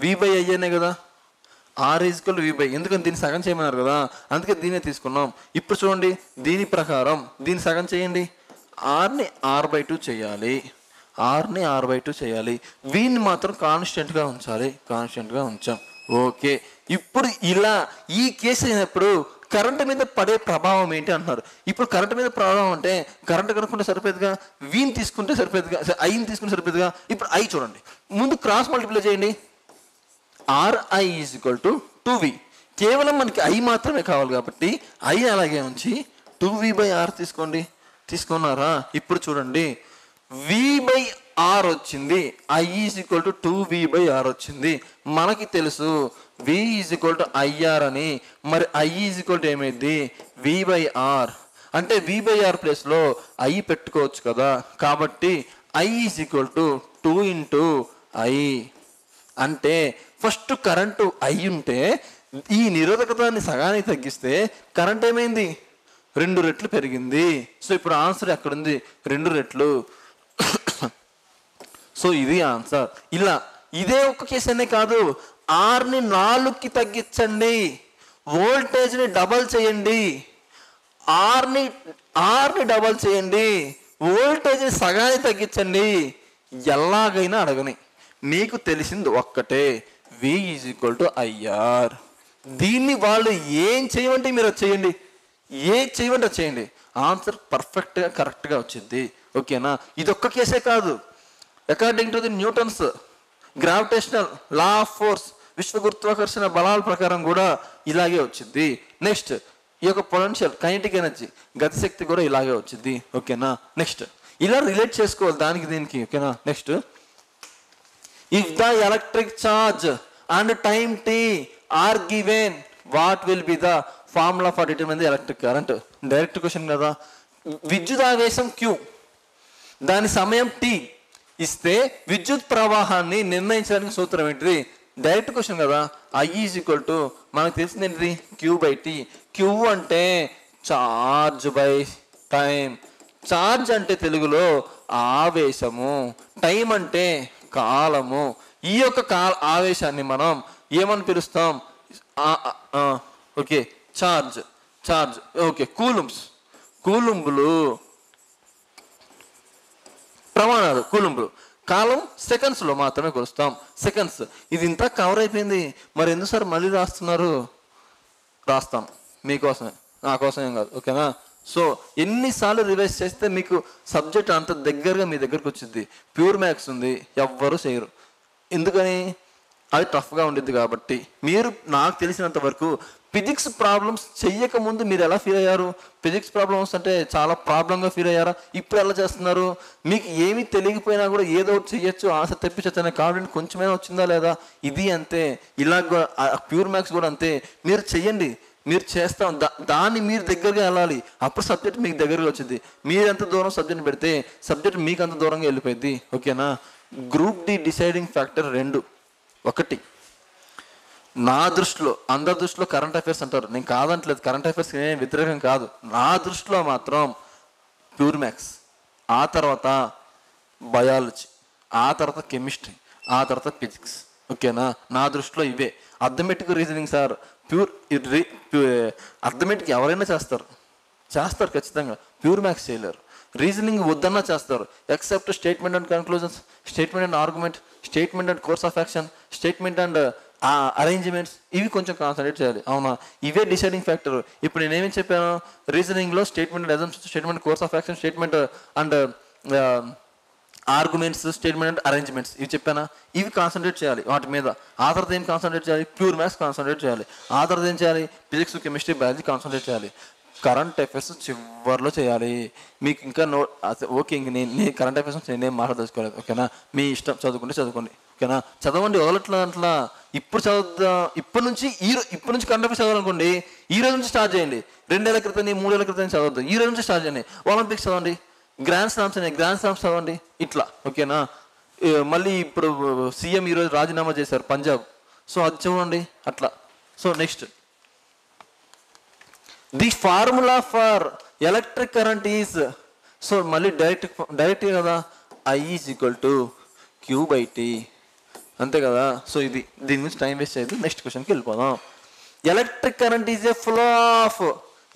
V/I అనే కదా. R = V/I, ఎందుకంటే దీన్ని సగం చేయమన్నారు కదా, అందుకే దీన్నే తీసుకున్నాం. ఇప్పుడు చూడండి, దీని ప్రకారం దీన్ని సగం చేయండి. Rని R/2 చేయాలి, Rని R/2 చేయాలి. వీన్ని మాత్రం కాన్స్టెంట్గా ఉంచాలి, కాన్స్టెంట్గా ఉంచాం. ఓకే, ఇప్పుడు ఇలా ఈ కేసు అయినప్పుడు కరెంట్ మీద పడే ప్రభావం ఏంటి అంటున్నారు. ఇప్పుడు కరెంట్ మీద ప్రభావం అంటే కరెంట్ కనుక్కుంటే సరిపోయేదిగా, వీని తీసుకుంటే సరిపోయేదిగా, ఐని తీసుకుంటే సరిపోయేదిగా. ఇప్పుడు ఐ చూడండి, ముందు క్రాస్ మల్టిప్లై చేయండి. RI = 2V. కేవలం మనకి ఐ మాత్రమే కావాలి కాబట్టి ఐ అలాగే ఉంచి 2V/R తీసుకోండి. తీసుకున్నారా? ఇప్పుడు చూడండి, V/R ఆర్ వచ్చింది, I is equal to 2v/r వచ్చింది. మనకి తెలుసు v is equal to IR అని. మరి ఐ ఈజ్ ఈక్వల్ టు ఏమైంది, v/r. అంటే v/r ప్లేస్లో ఐ పెట్టుకోవచ్చు కదా. కాబట్టి I is equal to 2 × I. అంటే ఫస్ట్ కరెంటు ఐ ఉంటే ఈ నిరోధకతాన్ని సగానికి తగ్గిస్తే కరెంట్ ఏమైంది, 2 రెట్లు పెరిగింది. సో ఇప్పుడు ఆన్సర్ ఎక్కడుంది, 2 రెట్లు. సో ఇది ఆన్సర్. ఇలా ఇదే ఒక్క కేసు అనే కాదు, ఆర్ని 4కి తగ్గించండి, వోల్టేజ్ని డబల్ చేయండి, ఆర్ని డబల్ చేయండి, వోల్టేజ్ని సగానికి తగ్గించండి, ఎలాగైనా అడగని. మీకు తెలిసింది ఒక్కటే, V is equal to IR. దీన్ని వాళ్ళు ఏం చేయమంటే మీరు అది చేయండి, ఏం చేయమంటే అది చేయండి, ఆన్సర్ పర్ఫెక్ట్గా కరెక్ట్గా వచ్చింది. ఓకేనా. ఇదొక్క కేసే కాదు, according to the Newton's gravitational law of force, విశ్వ గురుత్వాకర్షణ బలాల ప్రకారం కూడా ఇలాగే వచ్చింది. నెక్స్ట్ ఈ యొక్క పొటెన్షియల్ కైనెటిక్ ఎనర్జీ గతిశక్తి కూడా ఇలాగే వచ్చింది. ఓకేనా. నెక్స్ట్ ఇలా రిలేట్ చేసుకోవాలి దానికి దీనికి. ఓకేనా. Next if the electric charge and time t are given, what will be the formula for determine the electric current. Direct question కదా. విద్యుదావేశం Q, దాని సమయం t ఇస్తే విద్యుత్ ప్రవాహాన్ని నిర్ణయించడానికి సూత్రం ఏంటిది, డైరెక్ట్ క్వశ్చన్ కదా. I ఈజ్ ఈక్వల్ టు మనకు తెలిసింది ఏంటిది, Q/T. Q అంటే చార్జ్ బై టైం. చార్జ్ అంటే తెలుగులో ఆవేశము, టైం అంటే కాలము. ఈ యొక్క ఆవేశాన్ని మనం ఏమని పిలుస్తాం, ఓకే చార్జ్. ఓకే కూలుంబులు ప్రమాణాలు, కూలుంబులు. కాలం సెకండ్స్లో మాత్రమే కొలుస్తాం, సెకండ్స్. ఇది ఇంత కవర్ అయిపోయింది, మరి ఎందుకు సార్ మళ్ళీ రాస్తున్నారు, రాస్తాం మీకోసమే, నా కోసం ఏం కాదు. ఓకేనా. సో ఎన్నిసార్లు రివైజ్ చేస్తే మీకు సబ్జెక్ట్ అంత దగ్గరగా మీ దగ్గరకు వచ్చింది. ప్యూర్ మ్యాథ్స్ ఉంది, ఎవ్వరూ చేయరు. ఎందుకని, అది టఫ్గా ఉండిద్ది కాబట్టి. మీరు నాకు తెలిసినంత వరకు ఫిజిక్స్ ప్రాబ్లమ్స్ చెయ్యక ముందు మీరు ఎలా ఫీల్ అయ్యారు, ఫిజిక్స్ ప్రాబ్లమ్స్ అంటే చాలా ప్రాబ్లంగా ఫీల్ అయ్యారా, ఇప్పుడు ఎలా చేస్తున్నారు, మీకు ఏమీ తెలియకపోయినా కూడా ఏదో ఒకటి చెయ్యొచ్చు, ఆశ తెప్పించచ్చు అనే కాన్ఫిడెంట్ కొంచెమైనా వచ్చిందా లేదా, ఇది అంతే. ఇలా ప్యూర్ మ్యాథ్స్ కూడా అంతే. మీరు చెయ్యండి, మీరు చేస్తాం, దాన్ని మీరు దగ్గరగా వెళ్ళాలి, అప్పుడు సబ్జెక్ట్ మీకు దగ్గరగా వచ్చింది. మీరు ఎంత దూరం సబ్జెక్ట్ పెడితే సబ్జెక్ట్ మీకు అంత దూరంగా వెళ్ళిపోయింది. ఓకేనా. Group D deciding factor 2. ఒకటి, నా దృష్టిలో, అందరి దృష్టిలో కరెంట్ అఫైర్స్ అంటారు, నేను కాదంటలేదు, కరెంట్ అఫైర్స్ ఏం వ్యతిరేకం కాదు. నా దృష్టిలో మాత్రం ప్యూర్ మ్యాథ్స్, ఆ తర్వాత బయాలజీ, ఆ తర్వాత కెమిస్ట్రీ, ఆ తర్వాత ఫిజిక్స్. ఓకేనా. నా దృష్టిలో ఇవే. అర్థమెటిక్ రీజనింగ్ సార్, అర్థమెటిక్ ఎవరైనా చేస్తారు ఖచ్చితంగా, ప్యూర్ మ్యాథ్స్ చేయలేరు. రీజనింగ్ వద్దన్నా చేస్తారు, except statement and conclusions, statement and argument, statement and course of action, statement and arrangements, ఇవి కొంచెం కాన్సన్ట్రేట్ చేయాలి. అవునా. ఇవే డిసైడింగ్ ఫ్యాక్టర్. ఇప్పుడు నేనేమేమి చెప్పాను, రీజనింగ్లో statement and assumptions, statement course of action, statement and arguments, statement and arrangements, ఇవి చెప్పానా, ఇవి కాన్సన్ట్రేట్ చేయాలి వాటి మీద. ఆ తర్వాత ఏం కాన్సన్ట్రేట్ చేయాలి, ప్యూర్ మ్యాథ్స్ కాన్సన్ట్రేట్ చేయాలి. ఆ తర్వాత ఏం చేయాలి, ఫిజిక్స్, కెమిస్ట్రీ, బయాలజీ కాన్సన్ట్రేట్ చేయాలి. కరెంట్ అఫైర్స్ చివరిలో చేయాలి. మీకు ఇంకా ఓకే, ఇంక నేను కరెంట్ అఫైర్స్ నేనేం మాట్లాడదలుచుకోలేదు. ఓకేనా. మీ ఇష్టం, చదువుకోండి. ఓకేనా. చదవండి, వదలట్లా. ఇప్పుడు చదువుదాం. ఇప్పటి నుంచి కరెంట్ అఫైర్స్ చదవాలనుకోండి, ఈ రోజు నుంచి స్టార్ట్ చేయండి. 2 ఏళ్ల క్రితం 3 ఏళ్ల క్రితం చదవద్దు, ఈ రోజు నుంచి స్టార్ట్ చేయండి. ఒలింపిక్స్ చదవండి, గ్రాండ్ స్లామ్స్ చదవండి, ఇట్లా. ఓకేనా. మళ్ళీ ఇప్పుడు సీఎం ఈరోజు రాజీనామా చేశారు పంజాబ్, సో అది చూడండి అట్లా. So next, the formula for electric current is, so మళ్ళీ డైరెక్ట్ కదా, I is equal to Q/T, అంతే కదా. సో ఇది, దీని నుంచి టైం వేస్ట్ చేయదు, నెక్స్ట్ క్వశ్చన్కి వెళ్ళిపోదాం. Electric current is a flow of,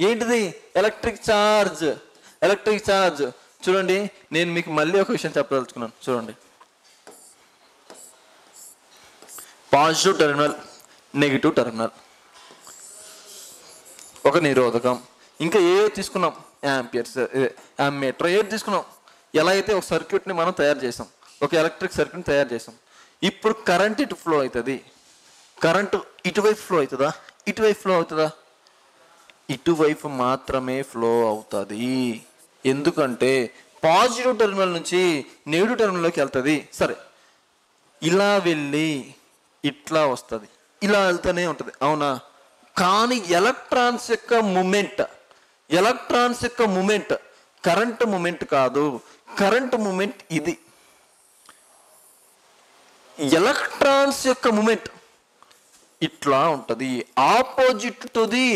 ఏంటిది, ఎలక్ట్రిక్ ఛార్జ్. చూడండి, నేను మీకు మళ్ళీ ఒక విషయం చెప్పదలుచుకున్నాను. చూడండి, పాజిటివ్ టెర్మినల్, నెగిటివ్ టెర్మినల్, ఒక నిరోధకం, ఇంకా తీసుకున్నాం, యాంపియర్స్, అమ్మీటర్, తీసుకున్నాం. ఎలా అయితే ఒక సర్క్యూట్ని మనం తయారు చేసాం, ఒక ఎలక్ట్రిక్ సర్క్యూట్ని తయారు చేసాం. ఇప్పుడు కరెంట్ ఇటు ఫ్లో అవుతుంది, కరెంటు ఇటువైపు ఫ్లో అవుతుందా, ఇటువైపు ఫ్లో అవుతుందా, ఇటువైపు మాత్రమే ఫ్లో అవుతుంది. ఎందుకంటే పాజిటివ్ టెర్మినల్ నుంచి నెగిటివ్ టెర్మినల్లోకి వెళ్తుంది. సరే, ఇలా వెళ్ళి ఇట్లా వస్తుంది, ఇలా వెళ్తూనే ఉంటుంది, అవునా? కానీ ఎలక్ట్రాన్స్ యొక్క మూమెంట్ కరెంట్ మూమెంట్ కాదు. కరెంట్ మూమెంట్ ఇది. ఎలక్ట్రాన్స్ యొక్క మూమెంట్ ఇట్లా ఉంటుంది, opposite to the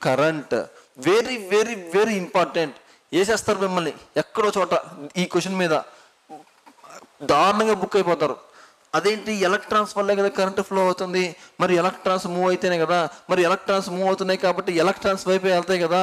current. Very very very important. వేసేస్తారు మిమ్మల్ని ఎక్కడో చోట ఈ క్వశ్చన్ మీద, దారుణంగా బుక్ అయిపోతారు. అదేంటి, ఎలక్ట్రాన్స్ వల్లే కదా కరెంట్ ఫ్లో అవుతుంది, మరి ఎలక్ట్రాన్స్ మూవ్ అయితేనే కదా, మరి ఎలక్ట్రాన్స్ మూవ్ అవుతున్నాయి కాబట్టి ఎలక్ట్రాన్స్ వైపు వెళ్తాయి కదా.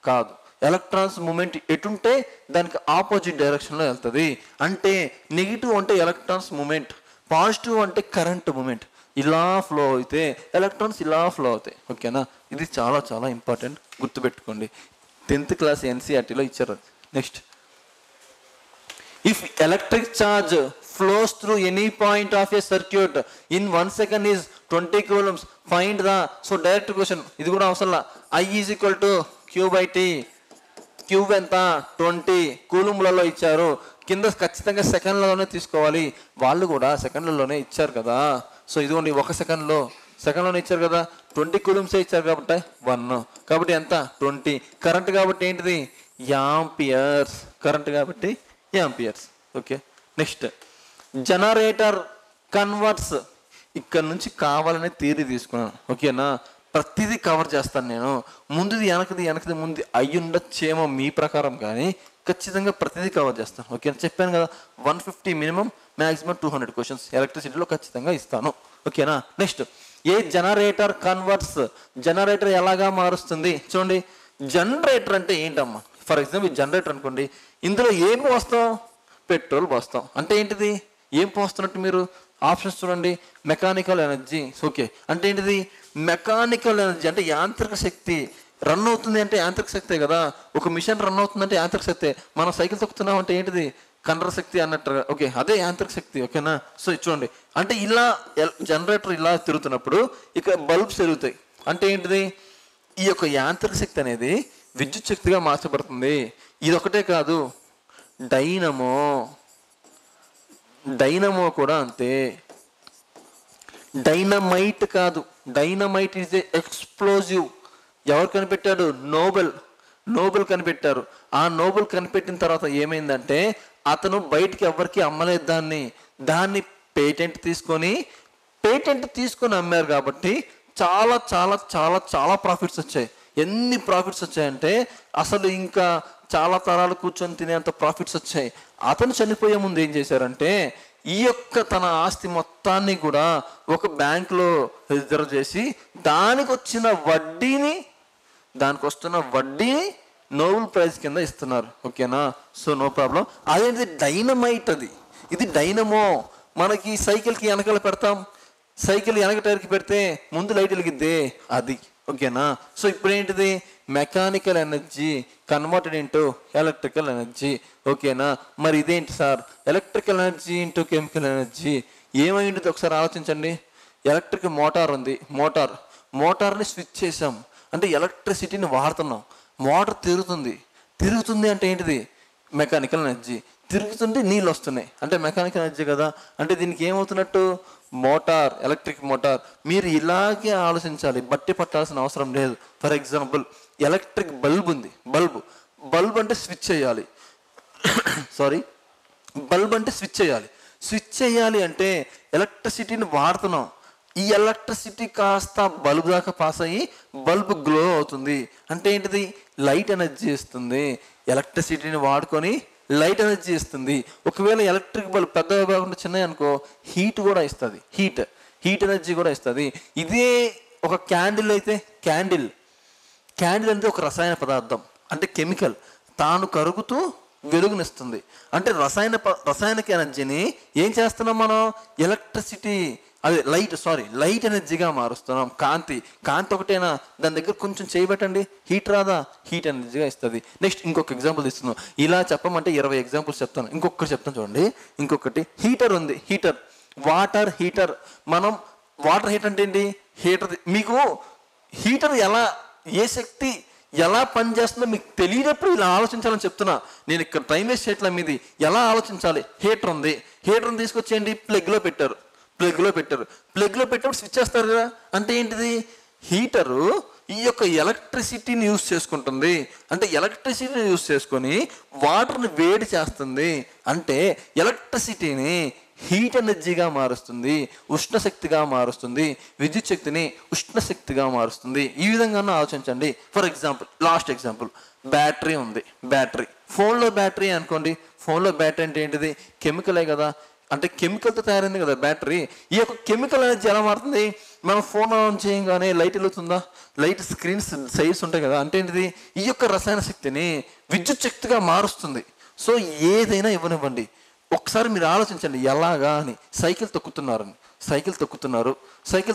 కాదు, ఎలక్ట్రాన్స్ మూమెంట్ ఎటుంటే దానికి ఆపోజిట్ డైరెక్షన్లో వెళ్తుంది. అంటే నెగిటివ్ అంటే ఎలక్ట్రాన్స్ మూమెంట్, పాజిటివ్ అంటే కరెంట్ మూమెంట్. ఇలా ఫ్లో అయితే ఎలక్ట్రాన్స్ ఇలా ఫ్లో అవుతాయి. ఓకేనా? ఇది చాలా చాలా ఇంపార్టెంట్, గుర్తుపెట్టుకోండి. 10th క్లాస్ ఎన్సీఆర్టీలో ఇచ్చారు. Next, if electric charge flows through any point of a circuit in 1 second is 20 coulombs, find the. So direct question, ఇది కూడా అవసరంలా. I is equal to Q/T. Cube ఎంత? 20 కూలుంబ్లలో ఇచ్చారు. కింద ఖచ్చితంగా సెకండ్లలోనే తీసుకోవాలి. వాళ్ళు కూడా సెకండ్లలోనే ఇచ్చారు కదా. సో ఇదిగోండి, 1 సెకండ్లోనే ఇచ్చారు కదా. 20 కూలుంబ్సే ఇచ్చారు కాబట్టి 1. కాబట్టి ఎంత? 20. కరెంట్ కాబట్టి ఏంటిది? యాంపియర్స్. కరెంట్ కాబట్టి amperes. Okay. Next, generator converts. ఇక్కడ నుంచి కావాలనే థియరీ తీసుకున్నాను. ఓకేనా? ప్రతిదీ కవర్ చేస్తాను నేను. ముందుది వెనకది ముందు అయ్యుండొచ్చేమో మీ ప్రకారం, కానీ ఖచ్చితంగా ప్రతిదీ కవర్ చేస్తాను. ఓకేనా? చెప్పాను కదా, 150 మినిమం, మ్యాక్సిమం 200 క్వశ్చన్స్ ఎలక్ట్రిసిటీలో ఖచ్చితంగా ఇస్తాను. ఓకేనా? నెక్స్ట్, ఏ జనరేటర్ కన్వర్ట్స్. జనరేటర్ ఎలాగా మారుస్తుంది? చూడండి, జనరేటర్ అంటే ఏంటమ్మా? ఫర్ ఎగ్జాంపుల్ జనరేటర్ అనుకోండి, ఇందులో ఏం పోస్తాం? పెట్రోల్ పోస్తాం. అంటే ఏంటిది? ఏం పోస్తున్నట్టు మీరు ఆప్షన్స్ చూడండి. Mechanical energy. ఓకే, అంటే ఏంటిది? మెకానికల్ ఎనర్జీ అంటే యాంత్రిక శక్తి. రన్ అవుతుంది అంటే యాంత్రిక శక్తే కదా. ఒక మిషన్ రన్ అవుతుందంటే యాంత్రిక శక్తే. మనం సైకిల్ తొక్కుతున్నాం అంటే ఏంటిది? కండర శక్తి అన్నట్టు. ఓకే, అదే యాంత్రిక శక్తి. ఓకేనా? సో చూడండి, అంటే ఇలా జనరేటర్ ఇలా తిరుగుతున్నప్పుడు ఇక బల్బ్స్ తిరుగుతాయి. అంటే ఏంటిది? ఈ యొక్క యాంత్రిక శక్తి అనేది విద్యుత్ శక్తిగా మార్చబడుతుంది. ఇది ఒకటే కాదు, డైనమో కూడా అంతే. డైనమైట్ కాదు, డైనమైట్ ఈజ్ ఏ ఎక్స్ప్లోజివ్. ఎవరు కనిపెట్టాడు? నోబెల్ కనిపెట్టారు. ఆ నోబెల్ కనిపెట్టిన తర్వాత ఏమైందంటే అతను బయటికి ఎవరికి అమ్మలేదు దాన్ని పేటెంట్ తీసుకొని అమ్మారు. కాబట్టి చాలా చాలా చాలా చాలా ప్రాఫిట్స్ వచ్చాయి. ఎన్ని ప్రాఫిట్స్ వచ్చాయంటే అసలు ఇంకా చాలా తరాలు కూర్చొని తినేంత ప్రాఫిట్స్ వచ్చాయి. అతను చనిపోయే ముందు ఏం చేశారంటే ఈ యొక్క తన ఆస్తి మొత్తాన్ని కూడా ఒక బ్యాంకులో రిజర్వ్ చేసి దానికి వస్తున్న వడ్డీని నోబెల్ ప్రైజ్ కింద ఇస్తున్నారు. ఓకేనా? So no problem. అదేంటి? డైనమైట్. ఇది డైనమో. మనకి సైకిల్కి వెనకాల పెడతాం, సైకిల్ వెనక టైర్కి పెడితే ముందు లైట్ వెలిగిద్దే అది. ఓకేనా? సో ఇప్పుడు ఏంటిది? Mechanical energy converted into electrical energy. ఓకేనా? మరి ఇదేంటి sir? Electrical energy into chemical energy. ఏమైంది ఒకసారి ఆలోచించండి. ఎలక్ట్రిక్ మోటార్ ఉంది, మోటార్ని స్విచ్ చేసాం అంటే ఎలక్ట్రిసిటీని వాడుతున్నాం. మోటార్ తిరుగుతుంది అంటే ఏంటిది? Mechanical energy. తిరుగుతుంటే నీళ్ళు వస్తున్నాయి అంటే మెకానికల్ ఎనర్జీ కదా. అంటే దీనికి ఏమవుతున్నట్టు? Motor, electric motor. మీరు ఇలాగే ఆలోచించాలి, బట్టి పట్టాల్సిన అవసరం లేదు. ఫర్ ఎగ్జాంపుల్ ఎలక్ట్రిక్ బల్బ్ ఉంది. బల్బ్ అంటే స్విచ్ చేయాలి. బల్బ్ అంటే స్విచ్ చేయాలి అంటే ఎలక్ట్రిసిటీని వాడుతున్నాం. ఈ ఎలక్ట్రిసిటీ కాస్త బల్బ్ దాకా పాస్ అయ్యి బల్బ్ గ్లో అవుతుంది. అంటే ఏంటిది? లైట్ ఎనర్జీ ఇస్తుంది. ఎలక్ట్రిసిటీని వాడుకొని లైట్ ఎనర్జీ ఇస్తుంది. ఒకవేళ ఎలక్ట్రిక్ బల్బ్ పెద్దగా కాకుండా చిన్నవి అనుకో, హీట్ కూడా ఇస్తుంది. హీట్ ఎనర్జీ కూడా ఇస్తుంది. ఇదే ఒక క్యాండిల్ అయితే, క్యాండిల్ అనేది ఒక రసాయన పదార్థం అంటే కెమికల్. తాను కరుగుతూ వెలుగునిస్తుంది. అంటే రసాయనిక ఎనర్జీని ఏం చేస్తున్నాం మనం? ఎలక్ట్రిసిటీ లైట్ ఎనర్జీగా మారుస్తున్నాం. కాంతి ఒకటేనా? దాని దగ్గర కొంచెం చేయబెట్టండి, హీట్ రాదా? హీట్ ఎనర్జీగా ఇస్తుంది. నెక్స్ట్ ఇంకొక ఎగ్జాంపుల్ ఇస్తున్నాం. ఇలా చెప్పమంటే 20 ఎగ్జాంపుల్స్ చెప్తాను. ఇంకొకటి చెప్తాను చూడండి. ఇంకొకటి హీటర్ ఉంది. Water heater. మనం వాటర్ హీటర్ అంటే ఏంటి? మీకు హీటర్ ఎలా, ఏ శక్తి ఎలా పనిచేస్తుందో మీకు తెలియనప్పుడు ఇలా ఆలోచించాలని చెప్తున్నా. నేను ఇక్కడ టైం వేస్ట్ చేయట్ల మీది. ఎలా ఆలోచించాలి? హీటర్ ఉంది, హీటర్ని తీసుకొచ్చేయండి, ప్లగ్లో పెట్టారు. ప్లగ్లో పెట్టినప్పుడు స్విచ్ చేస్తారు కదా. అంటే ఏంటిది? హీటరు ఈ యొక్క ఎలక్ట్రిసిటీని యూజ్ చేసుకుంటుంది. అంటే ఎలక్ట్రిసిటీని యూజ్ చేసుకొని వాటర్ని వేడి చేస్తుంది. అంటే ఎలక్ట్రిసిటీని హీట్ ఎనర్జీగా మారుస్తుంది, ఉష్ణశక్తిగా మారుస్తుంది, విద్యుత్ శక్తిని ఉష్ణశక్తిగా మారుస్తుంది. ఈ విధంగా ఆలోచించండి. For example, last example, battery ఉంది. బ్యాటరీ, ఫోన్లో బ్యాటరీ అనుకోండి. ఫోన్లో బ్యాటరీ అంటే ఏంటిది? కెమికలే కదా. అంటే కెమికల్తో తయారైంది కదా బ్యాటరీ. ఈ యొక్క కెమికల్ ఎనర్జీ ఎలా మారుతుంది? మనం ఫోన్ ఆన్ చేయగానే లైట్ వెలుగుతుందా? లైట్ స్క్రీన్స్ సైడ్స్ ఉంటాయి కదా. అంటే ఏంటిది? ఈ యొక్క రసాయన శక్తిని విద్యుత్ శక్తిగా మారుస్తుంది. సో ఏదైనా ఇవ్వనివ్వండి, ఒకసారి మీరు ఆలోచించండి ఎలాగా అని. సైకిల్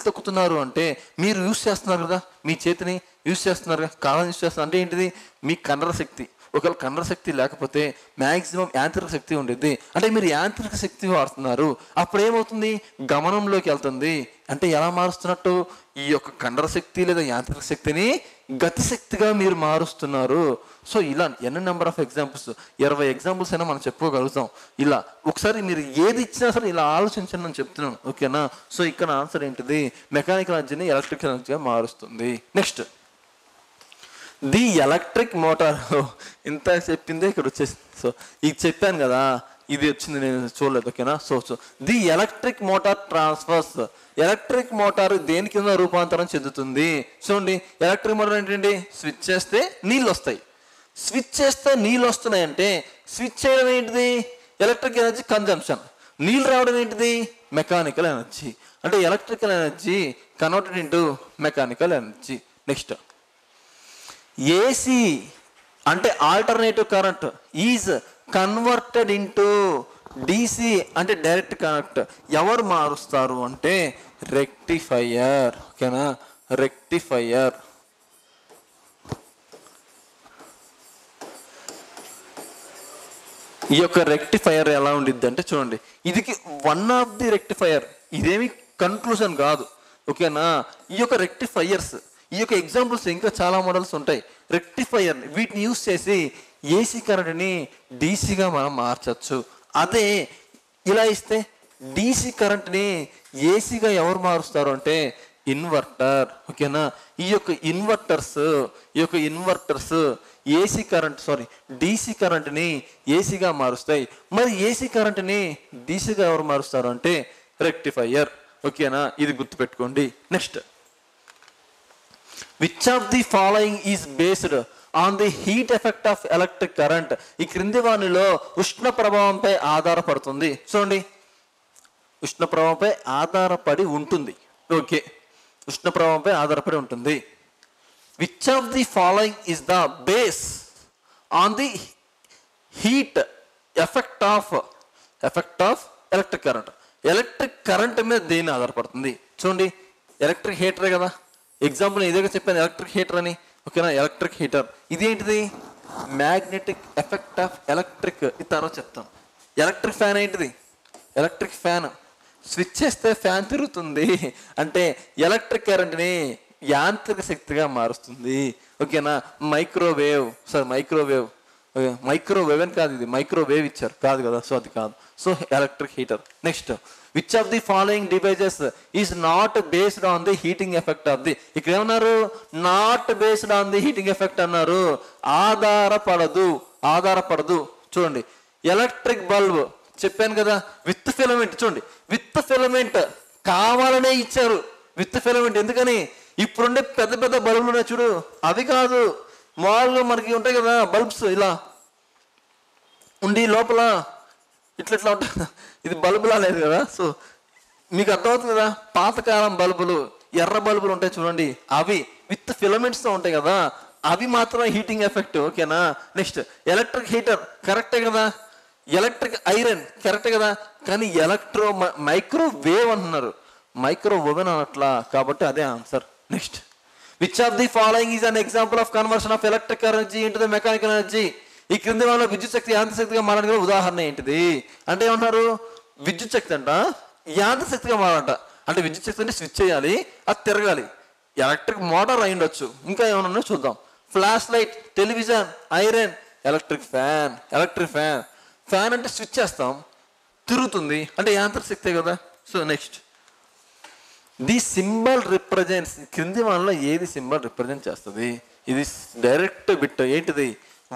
తొక్కుతున్నారు అంటే మీరు యూజ్ చేస్తున్నారు కదా, మీ చేతిని యూజ్ చేస్తున్నారు కదా, కాళ్ళని యూజ్ చేస్తున్నారు. అంటే ఏంటిది? మీ కండర శక్తి. ఒకవేళ కండర శక్తి లేకపోతే మ్యాక్సిమం యాంత్రిక శక్తి ఉండేది. అంటే మీరు యాంత్రిక శక్తి వాడుతున్నారు. అప్పుడు ఏమవుతుంది? గమనంలోకి వెళ్తుంది. అంటే ఎలా మారుస్తున్నట్టు? ఈ యొక్క కండర శక్తి లేదా యాంత్రిక శక్తిని గతిశక్తిగా మీరు మారుస్తున్నారు. సో ఇలా ఎన్ని నెంబర్ ఆఫ్ ఎగ్జాంపుల్స్, 20 ఎగ్జాంపుల్స్ అయినా మనం చెప్పుకోగలుగుతాం. ఇలా ఒకసారి మీరు ఏది ఇచ్చినా సరే ఇలా ఆలోచించండి అని చెప్తున్నాను, ఓకేనా? సో ఇక్కడ ఆన్సర్ ఏంటిది? మెకానికల్ ఎనర్జీని ఎలక్ట్రికల్ ఎనర్జీగా మారుస్తుంది. Next, the electric motor. ఇంత చెప్పిందే ఇక్కడ వచ్చేసింది. సో ఇది చెప్పాను కదా, ఇది వచ్చింది, నేను చూడలేదు, ఓకేనా? So the electric motor transfers. Electric motor దేని కింద రూపాంతరం చెందుతుంది? చూడండి, ఎలక్ట్రిక్ మోటార్ ఏంటండి? స్విచ్ చేస్తే నీళ్ళు వస్తాయి. స్విచ్ చేస్తే నీళ్ళు వస్తున్నాయంటే స్విచ్ చేయడం ఏంటిది? Electric energy consumption. నీళ్ళు రావడం ఏంటిది? Mechanical energy. అంటే electrical energy converted into mechanical energy. Next, AC అంటే alternative current is converted into DC అంటే డైరెక్ట్ కరెంట్. ఎవరు మారుస్తారు అంటే రెక్టిఫైయర్, ఓకేనా? రెక్టిఫైయర్. ఈ యొక్క రెక్టిఫైయర్ ఎలా ఉండిద్ది అంటే చూడండి, ఇది వన్ ఆఫ్ ది రెక్టిఫైయర్, ఇదేమి కన్క్లూజన్ కాదు, ఓకేనా? ఈ యొక్క రెక్టిఫైయర్స్, ఈ యొక్క ఎగ్జాంపుల్స్ ఇంకా చాలా మోడల్స్ ఉంటాయి. రెక్టిఫైయర్ వీటిని యూజ్ చేసి ఏసీ కరెంట్ని డీసీగా మనం మార్చచ్చు. అదే ఇలా ఇస్తే డీసీ కరెంట్ని ఏసీగా ఎవరు మారుస్తారు అంటే ఇన్వర్టర్, ఓకేనా? ఈ యొక్క ఇన్వర్టర్స్ ఏసీ కరెంట్ డీసీ కరెంట్ని ఏసీగా మారుస్తాయి. మరి ఏసీ కరెంట్ని డీసీగా ఎవరు మారుస్తారు అంటే రెక్టిఫైయర్, ఓకేనా? ఇది గుర్తుపెట్టుకోండి. Next, which of the following is based on the heat effect of electric current? ఈ క్రింది వానిలో ఉష్ణ ప్రభావంపై ఆధారపడుతుంది. చూడండి, ఉష్ణ ప్రభావంపై ఆధారపడి ఉంటుంది, ఓకే? ఉష్ణ ప్రభావంపై ఆధారపడి ఉంటుంది. Which of the following is the base on the heat effect of electric current? Electric current మీద దేన్ని ఆధారపడుతుంది? చూడండి, ఎలక్ట్రిక్ హీటరే కదా. ఎగ్జాంపుల్ ఇదేగా చెప్పాను, ఎలక్ట్రిక్ హీటర్ అని, ఓకేనా? ఎలక్ట్రిక్ హీటర్ ఇదేంటిది? Magnetic effect of electric. ఇది తర్వాత చెప్తాను. ఎలక్ట్రిక్ ఫ్యాన్ ఏంటిది? ఎలక్ట్రిక్ ఫ్యాన్ స్విచ్ చేస్తే ఫ్యాన్ తిరుగుతుంది. అంటే ఎలక్ట్రిక్ కరెంట్ని యాంత్రిక శక్తిగా మారుస్తుంది, ఓకేనా? మైక్రోవేవ్ అని కాదు, ఇది మైక్రోవేవ్ ఇచ్చారు కాదు కదా, సో అది కాదు. So electric heater. Next, which of the following devices is not based on the heating effect of the? ఇక్కడ ఏమన్నారు? Not based on the heating effect అన్నారు. ఆధారపడదు. చూడండి, ఎలక్ట్రిక్ బల్బ్ చెప్పాను కదా, విత్ ఫిలమెంట్. చూడండి, విత్ ఫిలమెంట్ కావాలనే ఇచ్చారు. విత్ ఫిలమెంట్ ఎందుకని? ఇప్పుడుండే పెద్ద పెద్ద బల్బులు ఉన్నాయి చూడు, అవి కాదు. మామూలుగా మనకి ఉంటాయి కదా బల్బ్స్, ఇలా ఉండి లోపల ఇట్లా ఉంటాయి. ఇది బల్బులా లేదు కదా. సో మీకు అర్థమవుతుంది కదా, పాతకాలం బల్బులు, ఎర్ర బల్బులు ఉంటాయి చూడండి, అవి విత్ ఫిలమెంట్స్తో ఉంటాయి కదా, అవి మాత్రం హీటింగ్ ఎఫెక్ట్, ఓకేనా? నెక్స్ట్, ఎలక్ట్రిక్ హీటర్ కరెక్టే కదా, ఎలక్ట్రిక్ ఐరన్ కరెక్టే కదా, కానీ మైక్రోవేవ్ అంటున్నారు, మైక్రోవేవ్ అనట్లా, కాబట్టి అదే answer. Next, which of the following is an example of conversion of electric energy into the mechanical energy? ఈ క్రింది వాళ్ళ విద్యుత్ శక్తి యాంత్రిక శక్తిగా మారడానికి ఉదాహరణ ఏంటిది అంటే ఏమన్నారు? విద్యుత్ శక్తి అంట యాంత్రిక శక్తిగా మారంట. అంటే విద్యుత్ శక్తి అంటే స్విచ్ చేయాలి, అది తిరగాలి. ఎలక్ట్రిక్ మోటార్ అయి ఉండొచ్చు, ఇంకా ఏమన్నా చూద్దాం. Flash light, television, iron, electric fan. Electric fan, fan అంటే స్విచ్ చేస్తాం, తిరుగుతుంది అంటే యాంత్రిక శక్తే కదా. So next, the symbol represents, క్రింది వాళ్ళలో ఏది సింబల్ రిప్రజెంట్ చేస్తుంది? ఇది డైరెక్ట్ బిట్, ఏంటిది?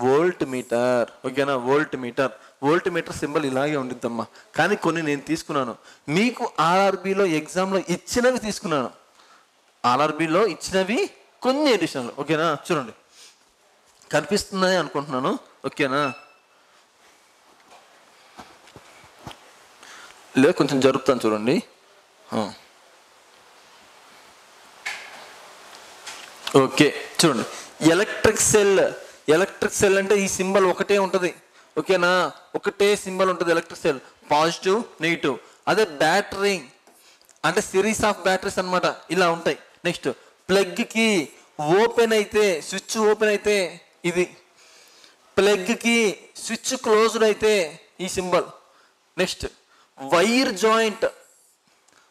Volt meter. ఓకేనా, volt meter. Volt meter symbol ఇలాగే ఉండిద్దమ్మా, కానీ కొన్ని నేను తీసుకున్నాను, మీకు ఆర్ఆర్బిలో ఎగ్జామ్లో ఇచ్చినవి తీసుకున్నాను. ఆర్ఆర్బిలో ఇచ్చినవి కొన్ని ఎడిషన్లు. ఓకేనా, చూడండి కనిపిస్తున్నాయి అనుకుంటున్నాను. ఓకేనా, లేదు కొంచెం జరుపుతాను చూడండి. ఓకే చూడండి, ఎలక్ట్రిక్ సెల్. ఎలక్ట్రిక్ సెల్ అంటే ఈ సింబల్ ఒకటే ఉంటుంది. ఓకేనా, ఒకటే సింబల్ ఉంటుంది ఎలక్ట్రిక్ సెల్, పాజిటివ్ నెగిటివ్. అదే బ్యాటరీ అంటే సిరీస్ ఆఫ్ బ్యాటరీస్ అన్నమాట, ఇలా ఉంటాయి. నెక్స్ట్, ప్లగ్కి ఓపెన్ అయితే, స్విచ్ ఓపెన్ అయితే ఇది, ప్లగ్కి స్విచ్ క్లోజ్డ్ అయితే ఈ symbol. Next, wire joint.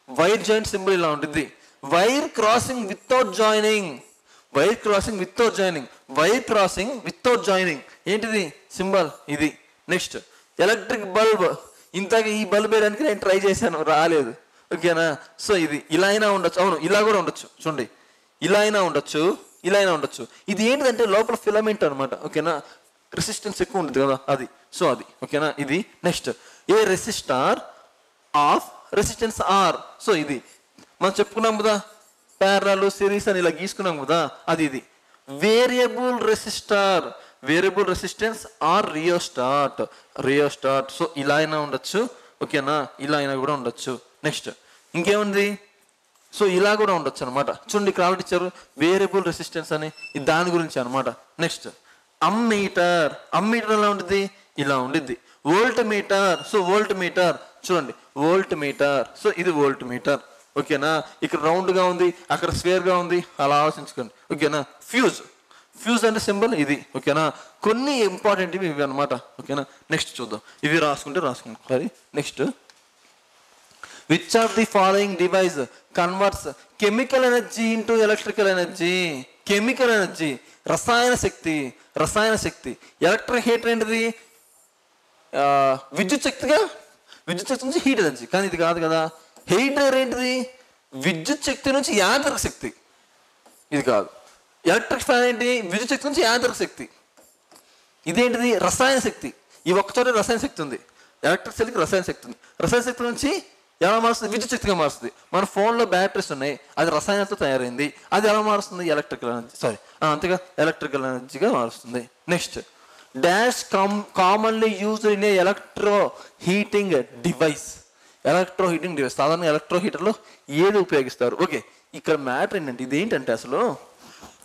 Wire joint symbol ఇలా ఉంటుంది. Wire crossing without joining. Wire crossing without joining. Wire crossing without joining ఏంటిది? సింబల్ ఇది. Next, electric bulb. ఇంతగా ఈ బల్బ్ వేయడానికి నేను ట్రై చేశాను, రాలేదు. ఓకేనా, సో ఇది ఇలా అయినా ఉండొచ్చు. అవును, ఇలా కూడా ఉండొచ్చు. చూడండి, ఇలా అయినా ఉండొచ్చు, ఇలా అయినా ఉండొచ్చు. ఇది ఏంటిదంటే లోపల ఫిలమెంట్ అనమాట. ఓకేనా, రెసిస్టెన్స్ ఎక్కువ ఉంటుంది కదా అది. సో అది. ఓకేనా, ఇది. Next, a resistor of resistance R. So ఇది మనం చెప్పుకున్నాం కదా, ప్యారలల్, సిరీస్ అని ఇలా గీసుకున్నాం కదా, అది ఇది. Variable resistor, variable resistance R rheostat. Rheostat. So ఇలా అయినా ఉండొచ్చు. ఓకేనా, ఇలా అయినా కూడా ఉండొచ్చు. నెక్స్ట్, ఇంకేముంది? సో ఇలా కూడా ఉండొచ్చు అనమాట. చూడండి ఇక్కడ ఆల్రెడీ ఇచ్చారు వేరియబుల్ రెసిస్టెన్స్ అని, ఇది దాని గురించి అనమాట. Next, ammeter. అమ్మీటర్ ఎలా ఉంటుంది? ఇలా ఉండిద్ది. Volt meter. So volt meter చూడండి, వోల్ట్ మీటర్. సో ఇది వోల్ట్ మీటర్. ఓకేనా, ఇక్కడ రౌండ్గా ఉంది, అక్కడ స్క్వేర్గా ఉంది, అలా ఆలోచించుకోండి. ఓకేనా, ఫ్యూజ్. ఫ్యూజ్ అంటే సింబల్ ఇది. ఓకేనా, కొన్ని ఇంపార్టెంట్ ఇవి అనమాట. ఓకేనా, నెక్స్ట్ చూద్దాం. ఇవి రాసుకుంటే. Next, which of the following device converts chemical energy into electrical energy? Chemical energy, రసాయన శక్తి. రసాయన శక్తి. ఎలక్ట్రిక్ హీటర్ ఏంటిది? విద్యుత్ శక్తిగా, విద్యుత్ శక్తి నుంచి హీట్ ఎనర్జీ. కానీ ఇది కాదు కదా. హీటర్ ఏంటిది? విద్యుత్ శక్తి నుంచి యాంత్రిక శక్తి. ఇది కాదు. ఎలక్ట్రిక్ ఫ్యాన్ ఏంటి? విద్యుత్ శక్తి నుంచి యాంత్రిక శక్తి. ఇదేంటిది? రసాయన శక్తి. ఈ ఒక్కచోట రసాయన శక్తి ఉంది. ఎలక్ట్రిక్ శక్తికి రసాయన శక్తి ఉంది. రసాయన శక్తి నుంచి ఎలా మారుస్తుంది? విద్యుత్ శక్తిగా మారుస్తుంది. మన ఫోన్లో బ్యాటరీస్ ఉన్నాయి, అది రసాయనంతో తయారైంది, అది ఎలా మారుస్తుంది? Electrical energy. అంతేగా, ఎలక్ట్రికల్ ఎనర్జీగా మారుస్తుంది. Next, dash commonly used in a electro heating device. Electro heating device, సాధారణ ఎలక్ట్రో హీటర్లో ఏది ఉపయోగిస్తారు? ఓకే, ఇక్కడ మ్యాటర్ ఏంటంటే, ఇదేంటంటే అసలు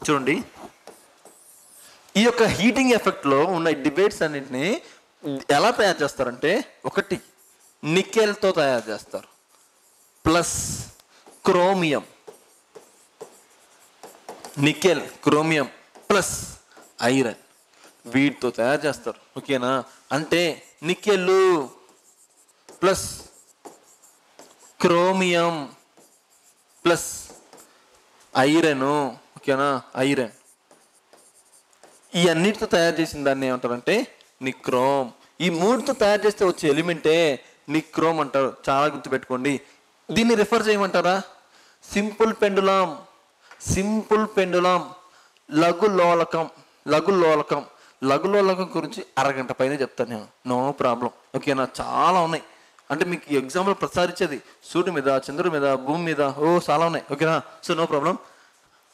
చూడండి, ఈ యొక్క హీటింగ్ ఎఫెక్ట్లో ఉన్న డిబేట్స్ అన్నింటినీ ఎలా తయారు చేస్తారంటే, ఒకటి నికెల్తో తయారు చేస్తారు, plus chromium. Nickel, chromium plus iron, వీటితో తయారు చేస్తారు. ఓకేనా, అంటే nickel plus chromium plus iron. ఓకేనా, ఐరన్. ఈ అన్నిటితో తయారు చేసిన దాన్ని ఏమంటారంటే నిక్రోమ్. ఈ మూడుతో తయారు చేస్తే వచ్చే ఎలిమెంటే నిక్రోమ్ అంటారు. చాలా గుర్తుపెట్టుకోండి. దీన్ని రిఫర్ చేయమంటారా? Simple pendulum. సింపుల్ పెండులం, లఘులోలకం. లఘులోలకం, లఘులోలకం గురించి అరగంట పైన చెప్తాను నేను, నో ప్రాబ్లం. ఓకేనా, చాలా ఉన్నాయి. అంటే మీకు ఎగ్జాంపుల్ ప్రసాదించేది సూర్యుడి మీద, చంద్రుడి మీద, భూమి మీద, చాలా ఉన్నాయి. ఓకేనా, సో నో ప్రాబ్లం.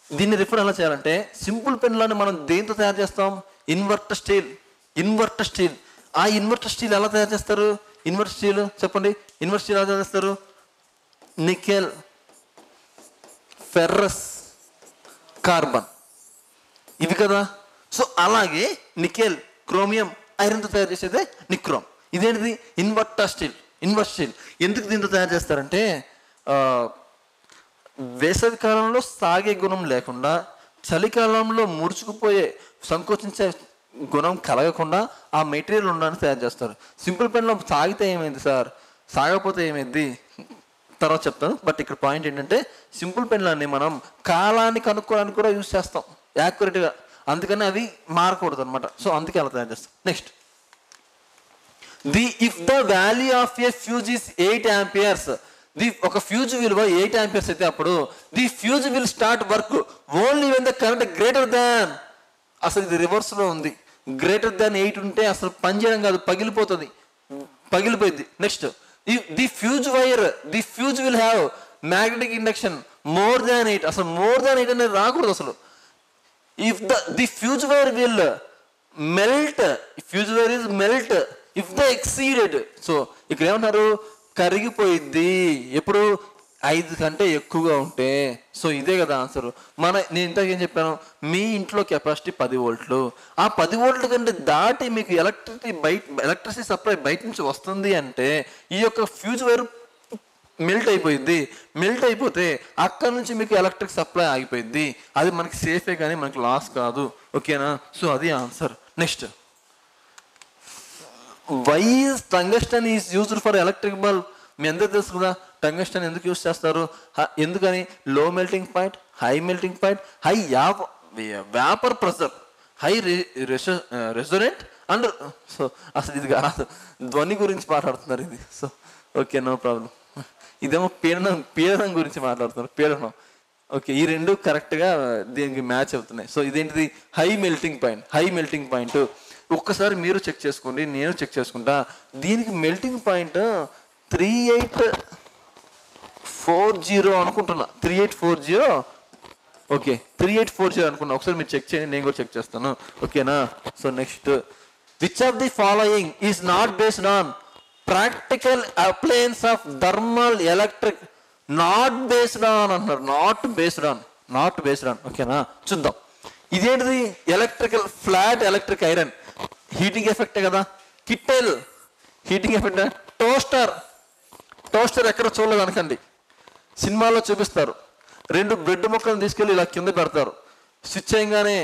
దీన్ని రిఫర్ ఎలా చేయాలంటే, సింపుల్ పెన్నులను మనం దేంతో తయారు చేస్తాం? Inverter steel. Inverter steel. ఆ ఇన్వర్టర్ స్టీల్ ఎలా తయారు చేస్తారు? ఇన్వర్టర్ స్టీల్ చెప్పండి. ఇన్వర్టర్ స్టీల్ ఎలా తయారు చేస్తారు? నికెల్, ఫెర్రస్, కార్బన్, ఇవి కదా. సో అలాగే నికెల్, క్రోమియం, ఐరన్తో తయారు చేసేదే నిక్రోమ్. ఇదేంటిది? Inverter steel. ఇన్వర్టర్ స్టీల్ ఎందుకు దీంతో తయారు చేస్తారంటే, వేసవి కాలంలో సాగే గుణం లేకుండా, చలికాలంలో ముడుచుకుపోయే, సంకోచించే గుణం కలగకుండా ఆ మెటీరియల్ ఉండడానికి తయారు చేస్తారు. సింపుల్ పెన్లో సాగితే ఏమైంది సార్, సాగకపోతే ఏమైంది తర్వాత చెప్తాను. బట్ ఇక్కడ పాయింట్ ఏంటంటే, సింపుల్ పెన్లన్నీ మనం కాలాన్ని కనుక్కోవడానికి కూడా యూజ్ చేస్తాం యాక్యురేట్గా. అందుకని అవి మారకూడదు అనమాట. సో అందుకే అలా తయారు చేస్తాం. Next, if the value of A fuse is 8 amperes, ఒక ఫ్యూజ్ విలువ 8 amperes అయితే అప్పుడు the fuse will start work only when the current greater than, అసలు ఇది రివర్స్ లో ఉంది, గ్రేటర్ దాన్ 8 ఉంటే అసలు పనిచేయడం కాదు, పగిలిపోయింది. Next, the fuse will have magnetic induction more than 8, అసలు మోర్ దాన్ 8 అనేది రాకూడదు అసలు. If the fuse wire will melt, fuse wire is melt if the exceeded. So ఇక్కడ ఏమన్నారు, కరిగిపోయింది ఎప్పుడు 5 కంటే ఎక్కువగా ఉంటే. సో ఇదే కదా ఆన్సర్. నేను ఇంతకు ఏం చెప్పాను, మీ ఇంట్లో కెపాసిటీ 10 వోల్ట్లు, ఆ 10 వోల్ట్ల కంటే దాటి మీకు ఎలక్ట్రిసిటీ సప్లై బయట నుంచి వస్తుంది అంటే ఈ యొక్క ఫ్యూజ్ వైర్ మెల్ట్ అయిపోతే అక్కడ నుంచి మీకు ఎలక్ట్రిక్ సప్లై ఆగిపోయింది. అది మనకి సేఫే కానీ మనకి లాస్ కాదు. ఓకేనా? సో అది answer. Next, why is tungsten is used for electric bulb? మీ అందరూ తెలుసు కదా టంగస్టన్ ఎందుకు యూజ్ చేస్తారు. ఎందుకని? Low melting point, high melting point, high vapour pressure, high resonant and. So అసలు ఇది కాదు, ధ్వని గురించి మాట్లాడుతున్నారు ఇది. So okay, no problem. ఇదేమో పీడనం గురించి మాట్లాడుతున్నారు, పీడనం. ఓకే, ఈ రెండు కరెక్ట్గా దీనికి మ్యాచ్ అవుతున్నాయి. సో ఇదేంటిది? High melting point. ఒక్కసారి మీరు చెక్ చేసుకోండి, నేను చెక్ చేసుకుంటా. దీనికి మెల్టింగ్ పాయింట్ 3840 అనుకుంటున్నా, 3840. ఓకే, 3840 అనుకున్నా. ఒకసారి మీరు చెక్ చేయండి, నేను కూడా చెక్ చేస్తాను. ఓకేనా? So next, which of the following is not based on practical appliance of thermal electric? Not based on అంటున్నారు, నాట్ బేస్డ్ ఆన్. ఓకేనా? చూద్దాం. ఇదేంటిది? Electrical flat electric iron, heating ఎఫెక్టే కదా. Kettle heating effect. టోస్టర్ ఎక్కడ చూడలేదు అనకండి, సినిమాలో చూపిస్తారు. 2 బ్రెడ్ ముక్కలను తీసుకెళ్ళి ఇలా కింద పెడతారు, స్విచ్ చేయగానే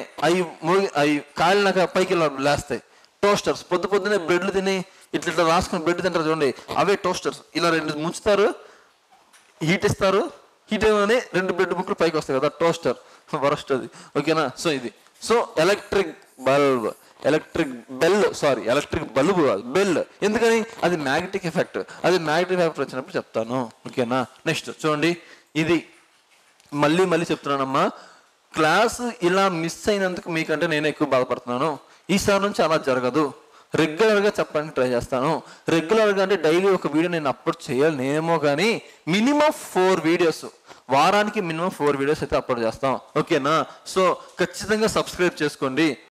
అవి కాలినాక పైకి లేస్తాయి. టోస్టర్స్ పొద్దునే బ్రెడ్లు తిని ఇట్లా రాసుకుని బ్రెడ్ తింటారు చూడండి, అవే టోస్టర్స్. ఇలా 2 ముంచుతారు, హీట్ ఇస్తారు, హీట్ అయ్యగానే 2 బ్రెడ్ ముక్కలు పైకి వస్తాయి కదా, టోస్టర్. వరస్ట్ అది. ఓకేనా? సో ఇది. సో ఎలక్ట్రిక్ బల్బ్ కాదు, బెల్. ఎందుకని? అది మ్యాగ్నెటిక్ ఎఫెక్ట్. వచ్చినప్పుడు చెప్తాను. ఓకేనా? నెక్స్ట్ చూడండి, ఇది మళ్ళీ చెప్తున్నానమ్మా. క్లాసు ఇలా మిస్ అయినందుకు మీకంటే నేను ఎక్కువ బాధపడుతున్నాను. ఈసారి నుంచి అలా జరగదు. రెగ్యులర్గా చెప్పడానికి ట్రై చేస్తాను. రెగ్యులర్గా అంటే డైలీ ఒక వీడియో నేను అప్లోడ్ చేయాలి నేనేమో, కానీ మినిమం 4 వీడియోస్, వారానికి మినిమం 4 వీడియోస్ అయితే అప్లోడ్ చేస్తాం. ఓకేనా? సో ఖచ్చితంగా సబ్స్క్రైబ్ చేసుకోండి.